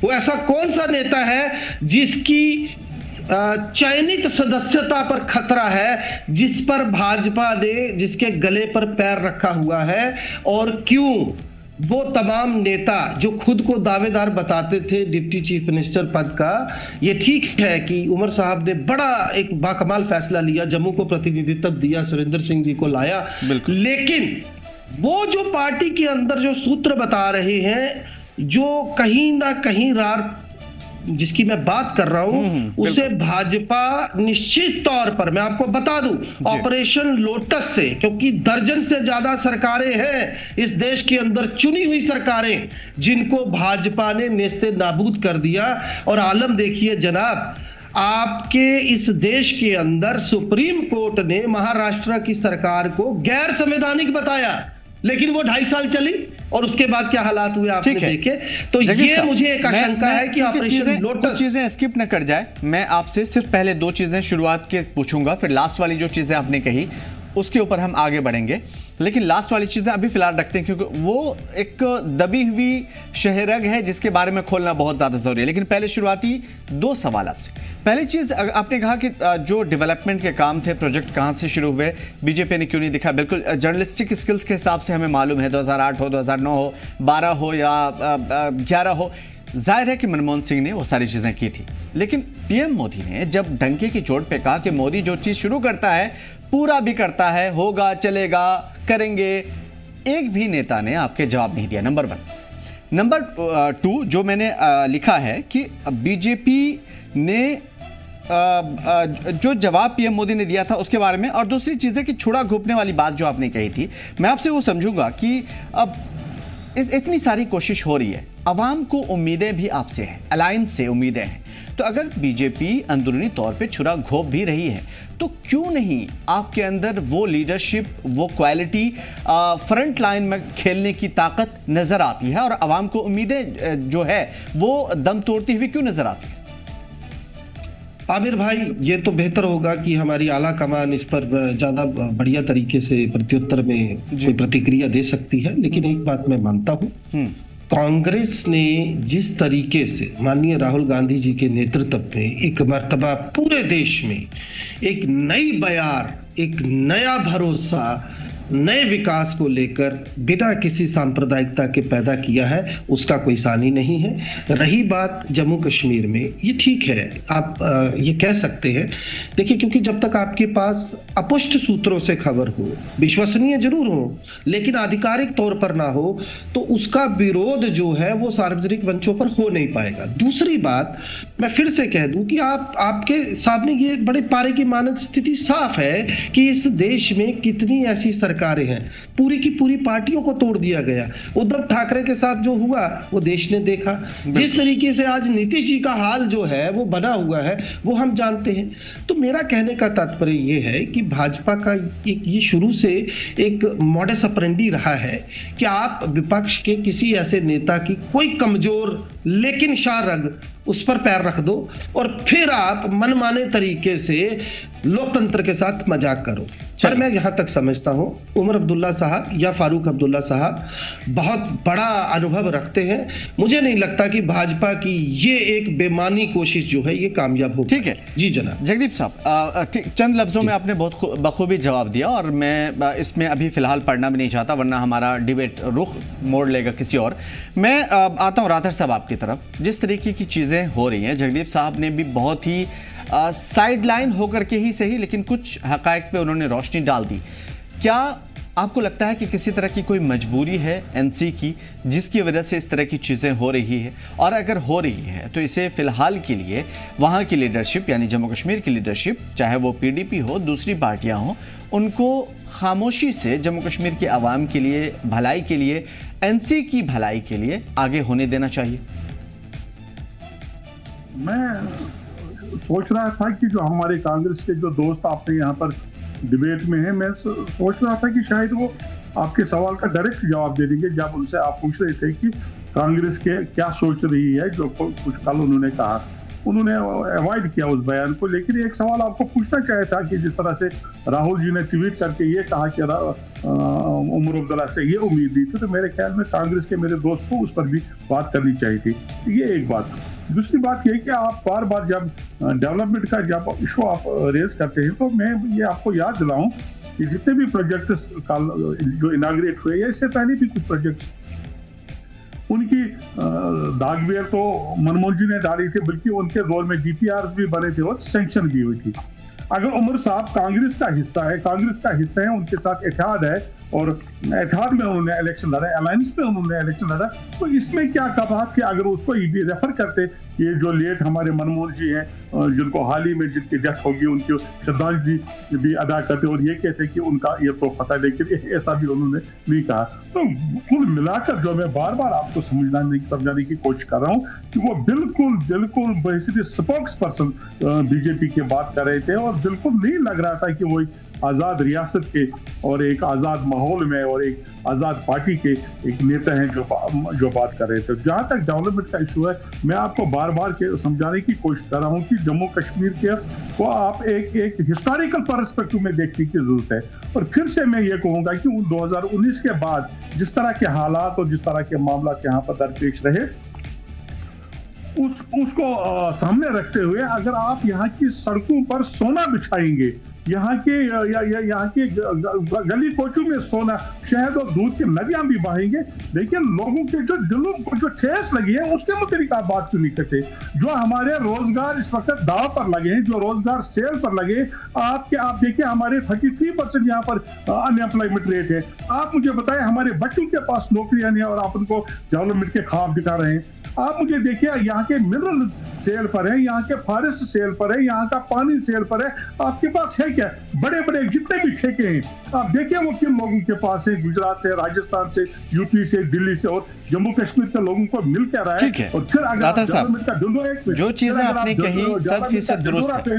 S13: वो ऐसा कौन सा नेता है जिसकी चयनित सदस्यता पर खतरा है, जिस पर भाजपा ने जिसके गले पर पैर रखा हुआ है, और क्यों वो तमाम नेता जो खुद को दावेदार बताते थे डिप्टी चीफ मिनिस्टर पद का। ये ठीक है कि उमर साहब ने बड़ा एक बाकमाल फैसला लिया, जम्मू को प्रतिनिधित्व दिया, सुरेंद्र सिंह जी को लाया, लेकिन वो जो पार्टी के अंदर जो सूत्र बता रहे हैं, जो कहीं ना कहीं रार जिसकी मैं बात कर रहा हूं, उसे भाजपा निश्चित तौर पर, मैं आपको बता दूं, ऑपरेशन लोटस से, क्योंकि दर्जन से ज्यादा सरकारें हैं इस देश के अंदर, चुनी हुई सरकारें, जिनको भाजपा ने नेस्ते नाबूद कर दिया। और आलम देखिए जनाब, आपके इस देश के अंदर सुप्रीम कोर्ट ने महाराष्ट्र की सरकार को गैर संवैधानिक बताया, लेकिन वो 2.5 साल चली और उसके बाद क्या हालात हुए आपने देखे। तो ये मुझे एक आशंका है कि ऑपरेशन लोटस,
S1: चीजें स्किप न कर जाए, मैं आपसे सिर्फ पहले 2 चीजें शुरुआत के पूछूंगा, फिर लास्ट वाली जो चीजें आपने कही उसके ऊपर हम आगे बढ़ेंगे। लेकिन लास्ट वाली चीजें अभी फिलहाल रखते हैं, क्योंकि वो एक दबी हुई शहरग है जिसके बारे में खोलना बहुत ज्यादा जरूरी है। लेकिन पहले शुरुआती 2 सवाल आपसे। पहली चीज, आपने कहा कि जो डेवलपमेंट के काम थे, प्रोजेक्ट कहां से शुरू हुए, बीजेपी ने क्यों नहीं दिखा। बिल्कुल जर्नलिस्टिक स्किल्स के हिसाब से हमें मालूम है, 2008 हो, 2009 हो, 12 हो या 11 हो, जाहिर है कि मनमोहन सिंह ने वो सारी चीजें की थी, लेकिन पीएम मोदी ने जब डंके की चोट पे कहा कि मोदी जो चीज शुरू करता है पूरा भी करता है, होगा, चलेगा, करेंगे, एक भी नेता ने आपके जवाब नहीं दिया। नंबर 1। नंबर 2 जो मैंने लिखा है कि बीजेपी ने जो जवाब पीएम मोदी ने दिया था उसके बारे में, और दूसरी चीज़ है कि छुड़ा घोंपने वाली बात जो आपने कही थी, मैं आपसे वो समझूंगा कि अब इतनी सारी कोशिश हो रही है, अवाम को उम्मीदें भी आपसे हैं, अलायंस से उम्मीदें हैं, तो अगर बीजेपी अंदरूनी तौर पे छुरा घोंप भी रही है तो क्यों नहीं आपके अंदर वो लीडरशिप, वो क्वालिटी, फ्रंट लाइन में खेलने की ताकत नजर आती है और अवाम को उम्मीदें जो है वो दम तोड़ती हुई क्यों नजर आती है?
S13: आमिर भाई, ये तो बेहतर होगा कि हमारी आला कमान इस पर ज्यादा बढ़िया तरीके से प्रत्युत्तर में कोई प्रतिक्रिया दे सकती है, लेकिन एक बात मैं मानता हूँ, कांग्रेस ने जिस तरीके से माननीय राहुल गांधी जी के नेतृत्व में एक मर्तबा पूरे देश में एक नई बयार, एक नया भरोसा, नए विकास को लेकर बिना किसी सांप्रदायिकता के पैदा किया है, उसका कोई सानी नहीं है। रही बात जम्मू कश्मीर में, ये ठीक है, आप ये कह सकते हैं। देखिए, क्योंकि जब तक आपके पास अपुष्ट सूत्रों से खबर हो, विश्वसनीय जरूर हो लेकिन आधिकारिक तौर पर ना हो, तो उसका विरोध जो है वो सार्वजनिक मंचों पर हो नहीं पाएगा। दूसरी बात, मैं फिर से कह दूं कि आपके सामने ये एक बड़े पारे की मानद स्थिति साफ है कि इस देश में कितनी ऐसी सरकारें हैं, पूरी की पूरी पार्टियों को तोड़ दिया गया। उद्धव ठाकरे के साथ जो हुआ वो देश ने देखा। जिस तरीके से आज नीतीश जी का हाल जो है वो बना हुआ है वो हम जानते हैं। तो मेरा कहने का तात्पर्य ये है कि भाजपा का ये शुरू से एक मॉडस ऑपरेंडी रहा है कि आप विपक्ष के किसी ऐसे नेता की कोई कमजोर लेकिन शारग उस पर पैर रख दो और फिर आप मनमाने तरीके से लोकतंत्र के साथ मजाक करो। पर मैं यहां तक समझता हूं उमर अब्दुल्ला साहब या फारूक अब्दुल्ला साहब बहुत बड़ा अनुभव रखते हैं। मुझे नहीं लगता कि भाजपा की ये एक बेमानी कोशिश जो है ये कामयाब होगी।
S1: ठीक है
S13: जी जनाब।
S1: जगदीप साहब, चंद लफ्जों में आपने बहुत बखूबी जवाब दिया और मैं इसमें अभी फिलहाल पढ़ना भी नहीं चाहता, वरना हमारा डिबेट रुख मोड़ लेगा किसी और। मैं आता हूं राठौर साहब आपकी तरफ। जिस तरीके की चीजें हो रही हैं, जगदीप साहब ने भी बहुत ही साइड लाइन होकर के ही सही, लेकिन कुछ हकायक पे उन्होंने रोशनी डाल दी। क्या आपको लगता है कि किसी तरह की कोई मजबूरी है एनसी की जिसकी वजह से इस तरह की चीज़ें हो रही है? और अगर हो रही है तो इसे फिलहाल के लिए वहाँ की लीडरशिप यानी जम्मू कश्मीर की लीडरशिप, चाहे वो पीडीपी हो, दूसरी पार्टियाँ हों, उनको खामोशी से जम्मू कश्मीर के आवाम के लिए, भलाई के लिए, एनसी की भलाई के लिए आगे होने देना चाहिए?
S12: मैं सोच रहा था कि जो हमारे कांग्रेस के जो दोस्त आपने यहाँ पर डिबेट में है, मैं सोच रहा था कि शायद वो आपके सवाल का डायरेक्ट जवाब दे देंगे जब उनसे आप पूछ रहे थे कि कांग्रेस के क्या सोच रही है जो कुछ कल उन्होंने कहा। उन्होंने अवॉइड किया उस बयान को, लेकिन एक सवाल आपको पूछना चाहिए था कि जिस तरह से राहुल जी ने ट्वीट करके ये कहा कि उमर अब्दुल्ला से ये उम्मीद दी थी, तो मेरे ख्याल में कांग्रेस के मेरे दोस्त को उस पर भी बात करनी चाहिए थी। ये एक बात। दूसरी बात ये कि आप बार बार जब डेवलपमेंट का जब इशू आप रेज करते हैं, तो मैं ये आपको याद दिलाऊं कि जितने भी प्रोजेक्ट्स कल जो इनाग्रेट हुए या इससे पहले भी कुछ प्रोजेक्ट्स, उनकी दागवेर तो मनमोहन जी ने डाली थी, बल्कि उनके दौर में डीपीआर भी बने थे और सैंक्शन भी हुई थी। अगर उमर साहब कांग्रेस का हिस्सा है, उनके साथ इत्तेहाद है और इत्तेहाद में उन्होंने इलेक्शन लड़ा, अलायंस में उन्होंने इलेक्शन लड़ा, तो इसमें क्या कबात कि अगर उसको भी रेफर करते, ये जो लेट हमारे मनमोहन जी हैं जिनको हाल ही में जिनकी डेथ होगी उनकी श्रद्धांजलि भी अदा करते और ये कहते कि उनका ये तो पता, लेकिन ऐसा भी उन्होंने नहीं कहा। तो कुल मिलाकर जो मैं बार बार आपको समझाने की कोशिश कर रहा हूँ कि वो बिल्कुल बेसिकली स्पोक्स पर्सन बीजेपी की बात कर रहे थे और बिल्कुल नहीं लग रहा था कि वो आज़ाद रियासत के और एक आज़ाद माहौल में और एक आज़ाद पार्टी के एक नेता हैं जो बात कर रहे थे। जहाँ तक डेवलपमेंट का इशू है, मैं आपको बार बार समझाने की कोशिश कर रहा हूँ कि जम्मू कश्मीर के को आप एक हिस्टोरिकल पर्सपेक्टिव में देखने की जरूरत है। और फिर से मैं ये कहूँगा कि 2019 के बाद जिस तरह के हालात और जिस तरह के मामला यहाँ पर दरपेश रहे, उसको सामने रखते हुए अगर आप यहाँ की सड़कों पर सोना बिछाएंगे यहाँ के गली कोचों में सोना, शहद और दूध की नदियां भी बहेंगे, लेकिन लोगों के जो दिलों को जो ठेस लगी है उसके मुताबिक आप बात क्यों नहीं करते? जो हमारे रोजगार इस वक्त दाव पर लगे हैं, जो रोजगार सेल पर लगे, आप देखिए हमारे 33% यहाँ पर अनएम्प्लॉयमेंट रेट है। आप मुझे बताएं, हमारे बच्चों के पास नौकरियां नहीं है और आप उनको डेवलपमेंट के ख्वाब दिखा रहे हैं। आप मुझे देखिए, यहाँ के मिनरल सेल पर है, यहाँ के फॉरेस्ट सेल पर है, यहाँ का पानी सेल पर है। आपके पास है क्या? बड़े बड़े जितने भी ठेके हैं आप देखिए वो किन लोगों के पास है, गुजरात से, राजस्थान से, यूपी से, दिल्ली से और जम्मू कश्मीर के लोगों को मिल क्या रहा है। और फिर अगर
S1: जो चीजें आपने कही 100% दुरुस्त है,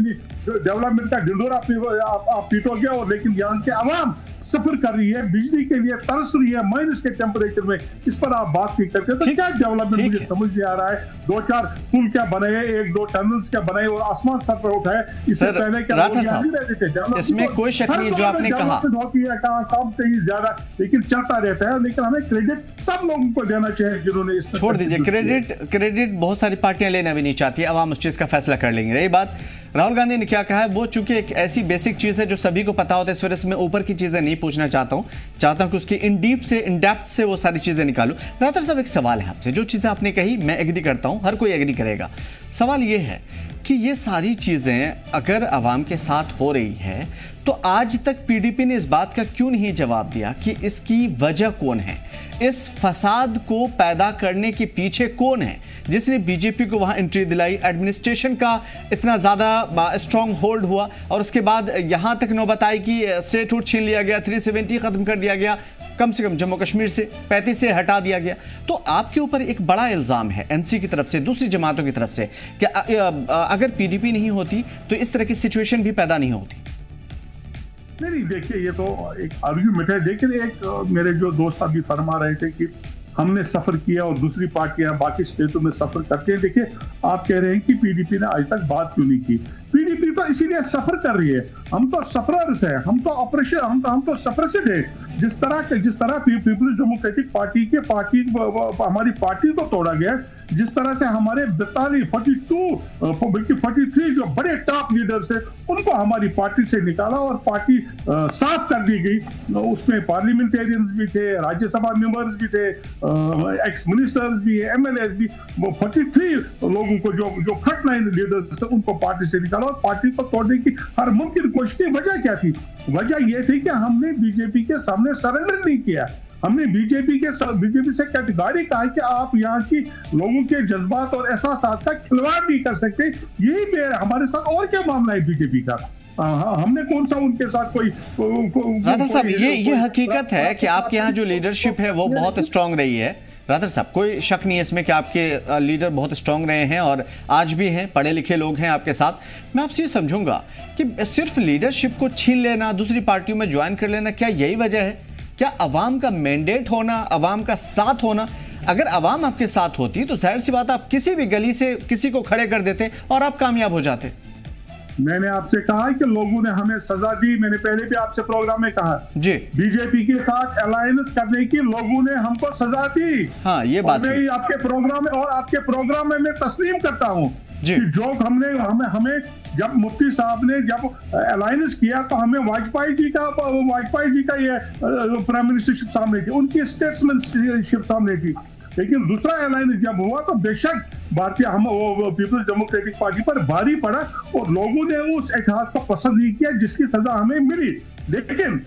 S12: डेवलपमेंट का ढिंढोरा आप पीटोगे और लेकिन यहाँ के अवाम सफर कर रही है, बिजली के लिए तरस रही है माइनस के टेम्परेचर में, इस पर आप बात नहीं करते तो क्या डेवलपमेंट मुझे समझ नहीं आ रहा है। 2-4 पुल क्या बनाए, 1-2 टनल्स क्या बनाए और आसमान सर पर उठाए, इससे पहले क्या
S1: इसमें कोई शक नहीं जो आपने कहा
S12: काम कहीं ज्यादा, लेकिन चलता रहता है। लेकिन हमें क्रेडिट सब लोगों को देना चाहिए जिन्होंने
S1: छोड़ दीजिए क्रेडिट बहुत सारी पार्टियां लेना भी नहीं चाहती, अवाम उस चीज का फैसला कर लेंगे। रही बात राहुल गांधी ने क्या कहा है, वो चूंकि एक ऐसी बेसिक चीज है जो सभी को पता होता है, इस वजह से मैं ऊपर की चीजें नहीं पूछना चाहता हूं कि उसकी इन डेप्थ से वो सारी चीजें निकालूं। राठौर साहब, एक सवाल है आपसे, जो चीजें आपने कही मैं एग्री करता हूं, हर कोई एग्री करेगा। सवाल ये है कि ये सारी चीजें अगर अवाम के साथ हो रही है तो आज तक पीडीपी ने इस बात का क्यों नहीं जवाब दिया कि इसकी वजह कौन है, इस फसाद को पैदा करने के पीछे कौन है, जिसने बीजेपी को वहां एंट्री दिलाई, एडमिनिस्ट्रेशन का इतना ज्यादा स्ट्रांग होल्ड हुआ और उसके बाद यहां तक नौबत आई कि स्टेटहुड छीन लिया गया, 370 खत्म कर दिया गया, कम से कम जम्मू कश्मीर से 35 से हटा दिया गया। तो आपके ऊपर एक बड़ा इल्जाम है एनसी की तरफ से, दूसरी जमातों की तरफ से कि अगर पीडीपी नहीं होती तो इस तरह की सिचुएशन भी पैदा नहीं होती।
S12: नहीं देखिए, ये तो एक आर्ग्यूमेंट है, लेकिन एक मेरे जो दोस्त अभी फरमा रहे थे कि हमने सफर किया और दूसरी पार्टियां बाकी स्टेटों में सफर करते हैं। देखिए, आप कह रहे हैं कि पीडीपी ने आज तक बात क्यों नहीं की। पीडीपी तो इसीलिए सफर कर रही है, हम तो सफरर्स हैं, हम तो ऑपरेशन, हम तो सफरसिड है। जिस तरह पीपल्स डेमोक्रेटिक पार्टी के हमारी पार्टी को तोड़ा गया, जिस तरह से हमारे 43 जो बड़े टॉप लीडर्स थे उनको हमारी पार्टी से निकाला और पार्टी साफ कर दी गई। उसमें पार्लियामेंटेरियंस भी थे, राज्यसभा मेंबर्स भी थे, एक्स मिनिस्टर्स भी, एमएलए भी, 43 लोगों को जो फ्रंट लाइन लीडर्स थे उनको पार्टी से निकाला और पार्टी को तोड़ने की हर मुमकिन कोशिश की। वजह क्या थी? वजह यह थी कि हमने बीजेपी के सामने सरेंडर नहीं किया। हमने बीजेपी से कैटेगरी कहा कि आप यहाँ की लोगों के जज्बात और एहसास का खिलवाड़ नहीं कर सकते। यही हमारे साथ और क्या मामला है बीजेपी का? हमने कौन सा उनके साथ कोई
S1: राठौर साहब, ये हकीकत है कि आपके यहाँ जो लीडरशिप है वो बहुत स्ट्रांग रही है। राठौर साहब, कोई शक नहीं है इसमें कि आपके लीडर बहुत स्ट्रांग रहे हैं और आज भी हैं, पढ़े लिखे लोग हैं आपके साथ। मैं आपसे ये समझूंगा कि सिर्फ लीडरशिप को छीन लेना, दूसरी पार्टियों में ज्वाइन कर लेना, क्या यही वजह है? क्या अवाम का मैंडेट होना, अवाम का साथ होना? अगर अवाम आपके साथ होती तो जाहिर सी बात आप किसी भी गली से किसी को खड़े कर देते और आप कामयाब हो जाते।
S12: मैंने आपसे कहा कि लोगों ने हमें सजा दी, मैंने पहले भी आपसे प्रोग्राम में कहा
S1: जी,
S12: बीजेपी के साथ अलायंस करने की लोगों ने हमको सजा दी।
S1: हाँ, ये बात
S12: मैं आपके प्रोग्राम में मैं तस्लीम करता हूँ कि जो हमें जब मुफ्ती साहब ने जब अलायंस किया तो हमें वाजपेयी जी का ये प्राइम मिनिस्टरशिप सामने थी, उनकी स्टेट्समैनशिप सामने थी। लेकिन दूसरा अलायंस जब हुआ तो बेशक पीपल्स डेमोक्रेटिक पार्टी पर भारी पड़ा और लोगों ने उस इतिहास को पसंद नहीं किया जिसकी सजा हमें मिली। लेकिन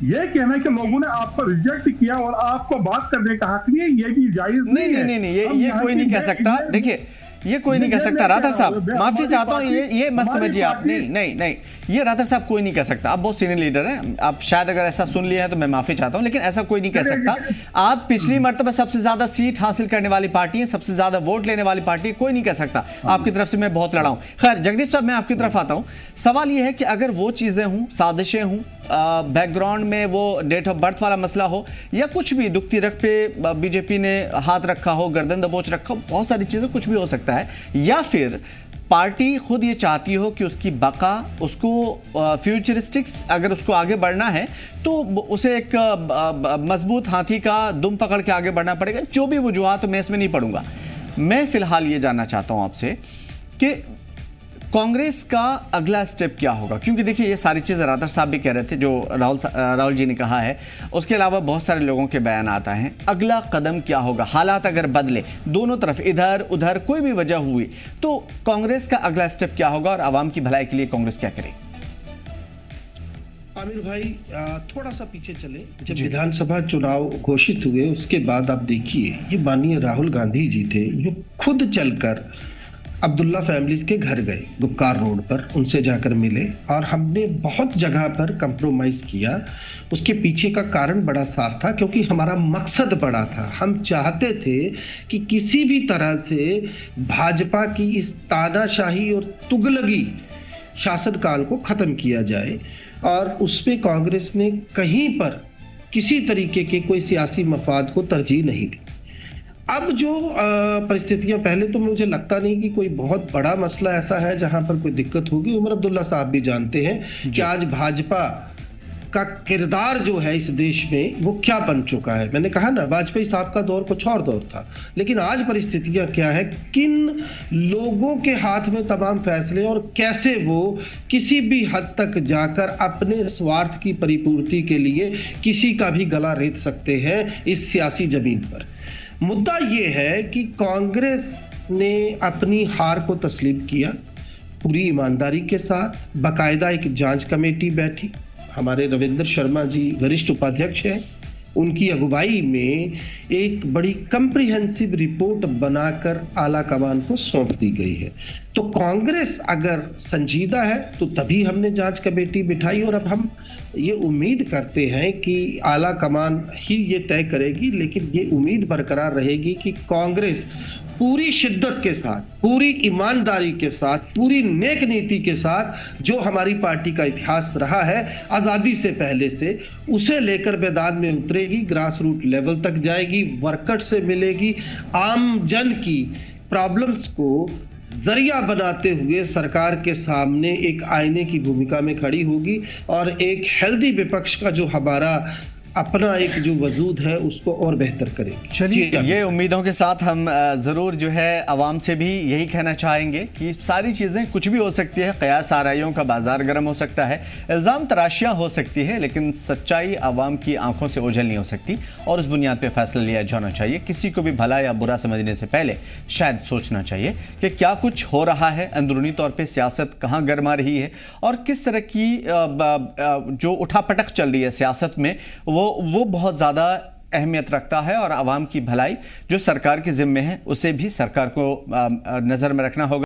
S12: ये कहना कि लोगों ने आपको रिजेक्ट किया और आपको बात करने का हक नहीं है, ये भी जायज नहीं है।
S1: नहीं, ये कोई नहीं कह सकता। देखिए, ये कोई नहीं कह सकता। राठौर साहब, माफी चाहता हूँ, ये मत समझिए आप। नहीं, ये राठौर साहब कोई नहीं कह सकता। आप बहुत सीनियर लीडर हैं, आप शायद अगर ऐसा सुन लिया है तो मैं माफी चाहता हूँ, लेकिन ऐसा कोई नहीं कह सकता। आप पिछली मर्तबा सबसे ज्यादा सीट हासिल करने वाली पार्टी है, सबसे ज्यादा वोट लेने वाली पार्टी है, कोई नहीं कह सकता आपकी तरफ से मैं बहुत लड़ा हूं। खैर, जगदीप साहब, मैं आपकी तरफ आता हूं। सवाल यह है कि अगर वो चीजें हों, साजिशें हों, बैकग्राउंड में वो डेट ऑफ बर्थ वाला मसला हो या कुछ भी दुखती रख पे बीजेपी ने हाथ रखा हो, गर्दन दबोच रखा हो, बहुत सारी चीजें, कुछ भी हो सकता है, या फिर पार्टी खुद ये चाहती हो कि उसकी बका, उसको फ्यूचरिस्टिक्स अगर उसको आगे बढ़ना है तो उसे एक मजबूत हाथी का दुम पकड़ के आगे बढ़ना पड़ेगा। जो भी वजूहात, मैं इसमें नहीं पढ़ूंगा। मैं फिलहाल ये जानना चाहता हूं आपसे कि कांग्रेस का अगला स्टेप क्या होगा? क्योंकि देखिए ये सारी चीज़ें रादर साहब भी कह रहे थे, जो राहुल जी ने कहा है, उसके अलावा बहुत सारे लोगों के बयान आता हैं। अगला कदम क्या होगा? हालात अगर बदले दोनों तरफ, इधर उधर कोई भी वजह हुई, तो कांग्रेस का अगला स्टेप क्या होगा और आवाम की भलाई के लिए कांग्रेस क्या करेगी?
S13: आमिर भाई, थोड़ा सा पीछे चले। जब विधानसभा चुनाव घोषित हुए उसके बाद आप देखिए, ये माननीय राहुल गांधी जी थे, जो खुद चलकर अब्दुल्ला फैमिलीज के घर गए, गुपकार रोड पर, उनसे जाकर मिले और हमने बहुत जगह पर कंप्रोमाइज किया। उसके पीछे का कारण बड़ा साफ था, क्योंकि हमारा मकसद बड़ा था। हम चाहते थे कि किसी भी तरह से भाजपा की इस तानाशाही और तुगलकी शासनकाल को खत्म किया जाए, और उसमें कांग्रेस ने कहीं पर किसी तरीके के कोई सियासी मफाद को तरजीह नहीं दी। अब जो परिस्थितियां, पहले तो मुझे लगता नहीं कि कोई बहुत बड़ा मसला ऐसा है जहां पर कोई दिक्कत होगी। उमर अब्दुल्ला साहब भी जानते हैं कि आज भाजपा का किरदार जो है इस देश में वो क्या बन चुका है। मैंने कहा ना, वाजपेयी साहब का दौर कुछ और दौर था, लेकिन आज परिस्थितियां क्या है, किन लोगों के हाथ में तमाम फैसले और कैसे वो किसी भी हद तक जाकर अपने स्वार्थ की परिपूर्ति के लिए किसी का भी गला रेत सकते हैं इस सियासी जमीन पर। मुद्दा ये है कि कांग्रेस ने अपनी हार को तस्लीम किया पूरी ईमानदारी के साथ। बाकायदा एक जांच कमेटी बैठी, हमारे रविंद्र शर्मा जी वरिष्ठ उपाध्यक्ष हैं, उनकी अगुवाई में एक बड़ी कंप्रिहेंसिव रिपोर्ट बनाकर आला कमान को सौंप दी गई है। तो कांग्रेस अगर संजीदा है तो तभी हमने जांच कमेटी बिठाई, और अब हम ये उम्मीद करते हैं कि आला कमान ही ये तय करेगी, लेकिन ये उम्मीद बरकरार रहेगी कि कांग्रेस पूरी शिद्दत के साथ, पूरी ईमानदारी के साथ, पूरी नेक नीति के साथ, जो हमारी पार्टी का इतिहास रहा है आज़ादी से पहले से, उसे लेकर मैदान में उतरेगी, ग्रास रूट लेवल तक जाएगी, वर्कर्स से मिलेगी, आम जन की प्रॉब्लम्स को जरिया बनाते हुए सरकार के सामने एक आईने की भूमिका में खड़ी होगी, और एक हेल्दी विपक्ष का जो हमारा अपना एक जो वजूद है उसको और बेहतर करेंगे।
S1: चलिए, ये उम्मीदों के साथ हम ज़रूर जो है आवाम से भी यही कहना चाहेंगे कि सारी चीज़ें, कुछ भी हो सकती है, क़यास आराइयों का बाजार गर्म हो सकता है, इल्ज़ाम तराशियाँ हो सकती है, लेकिन सच्चाई आवाम की आंखों से ओझल नहीं हो सकती, और उस बुनियाद पर फैसला लिया जाना चाहिए। किसी को भी भला या बुरा समझने से पहले शायद सोचना चाहिए कि क्या कुछ हो रहा है, अंदरूनी तौर पर सियासत कहाँ गरमा रही है, और किस तरह की जो उठापटक चल रही है सियासत में, वो बहुत ज़्यादा अहमियत रखता है। और आवाम की भलाई जो सरकार के ज़िम्मे है, उसे भी सरकार को नज़र में रखना होगा।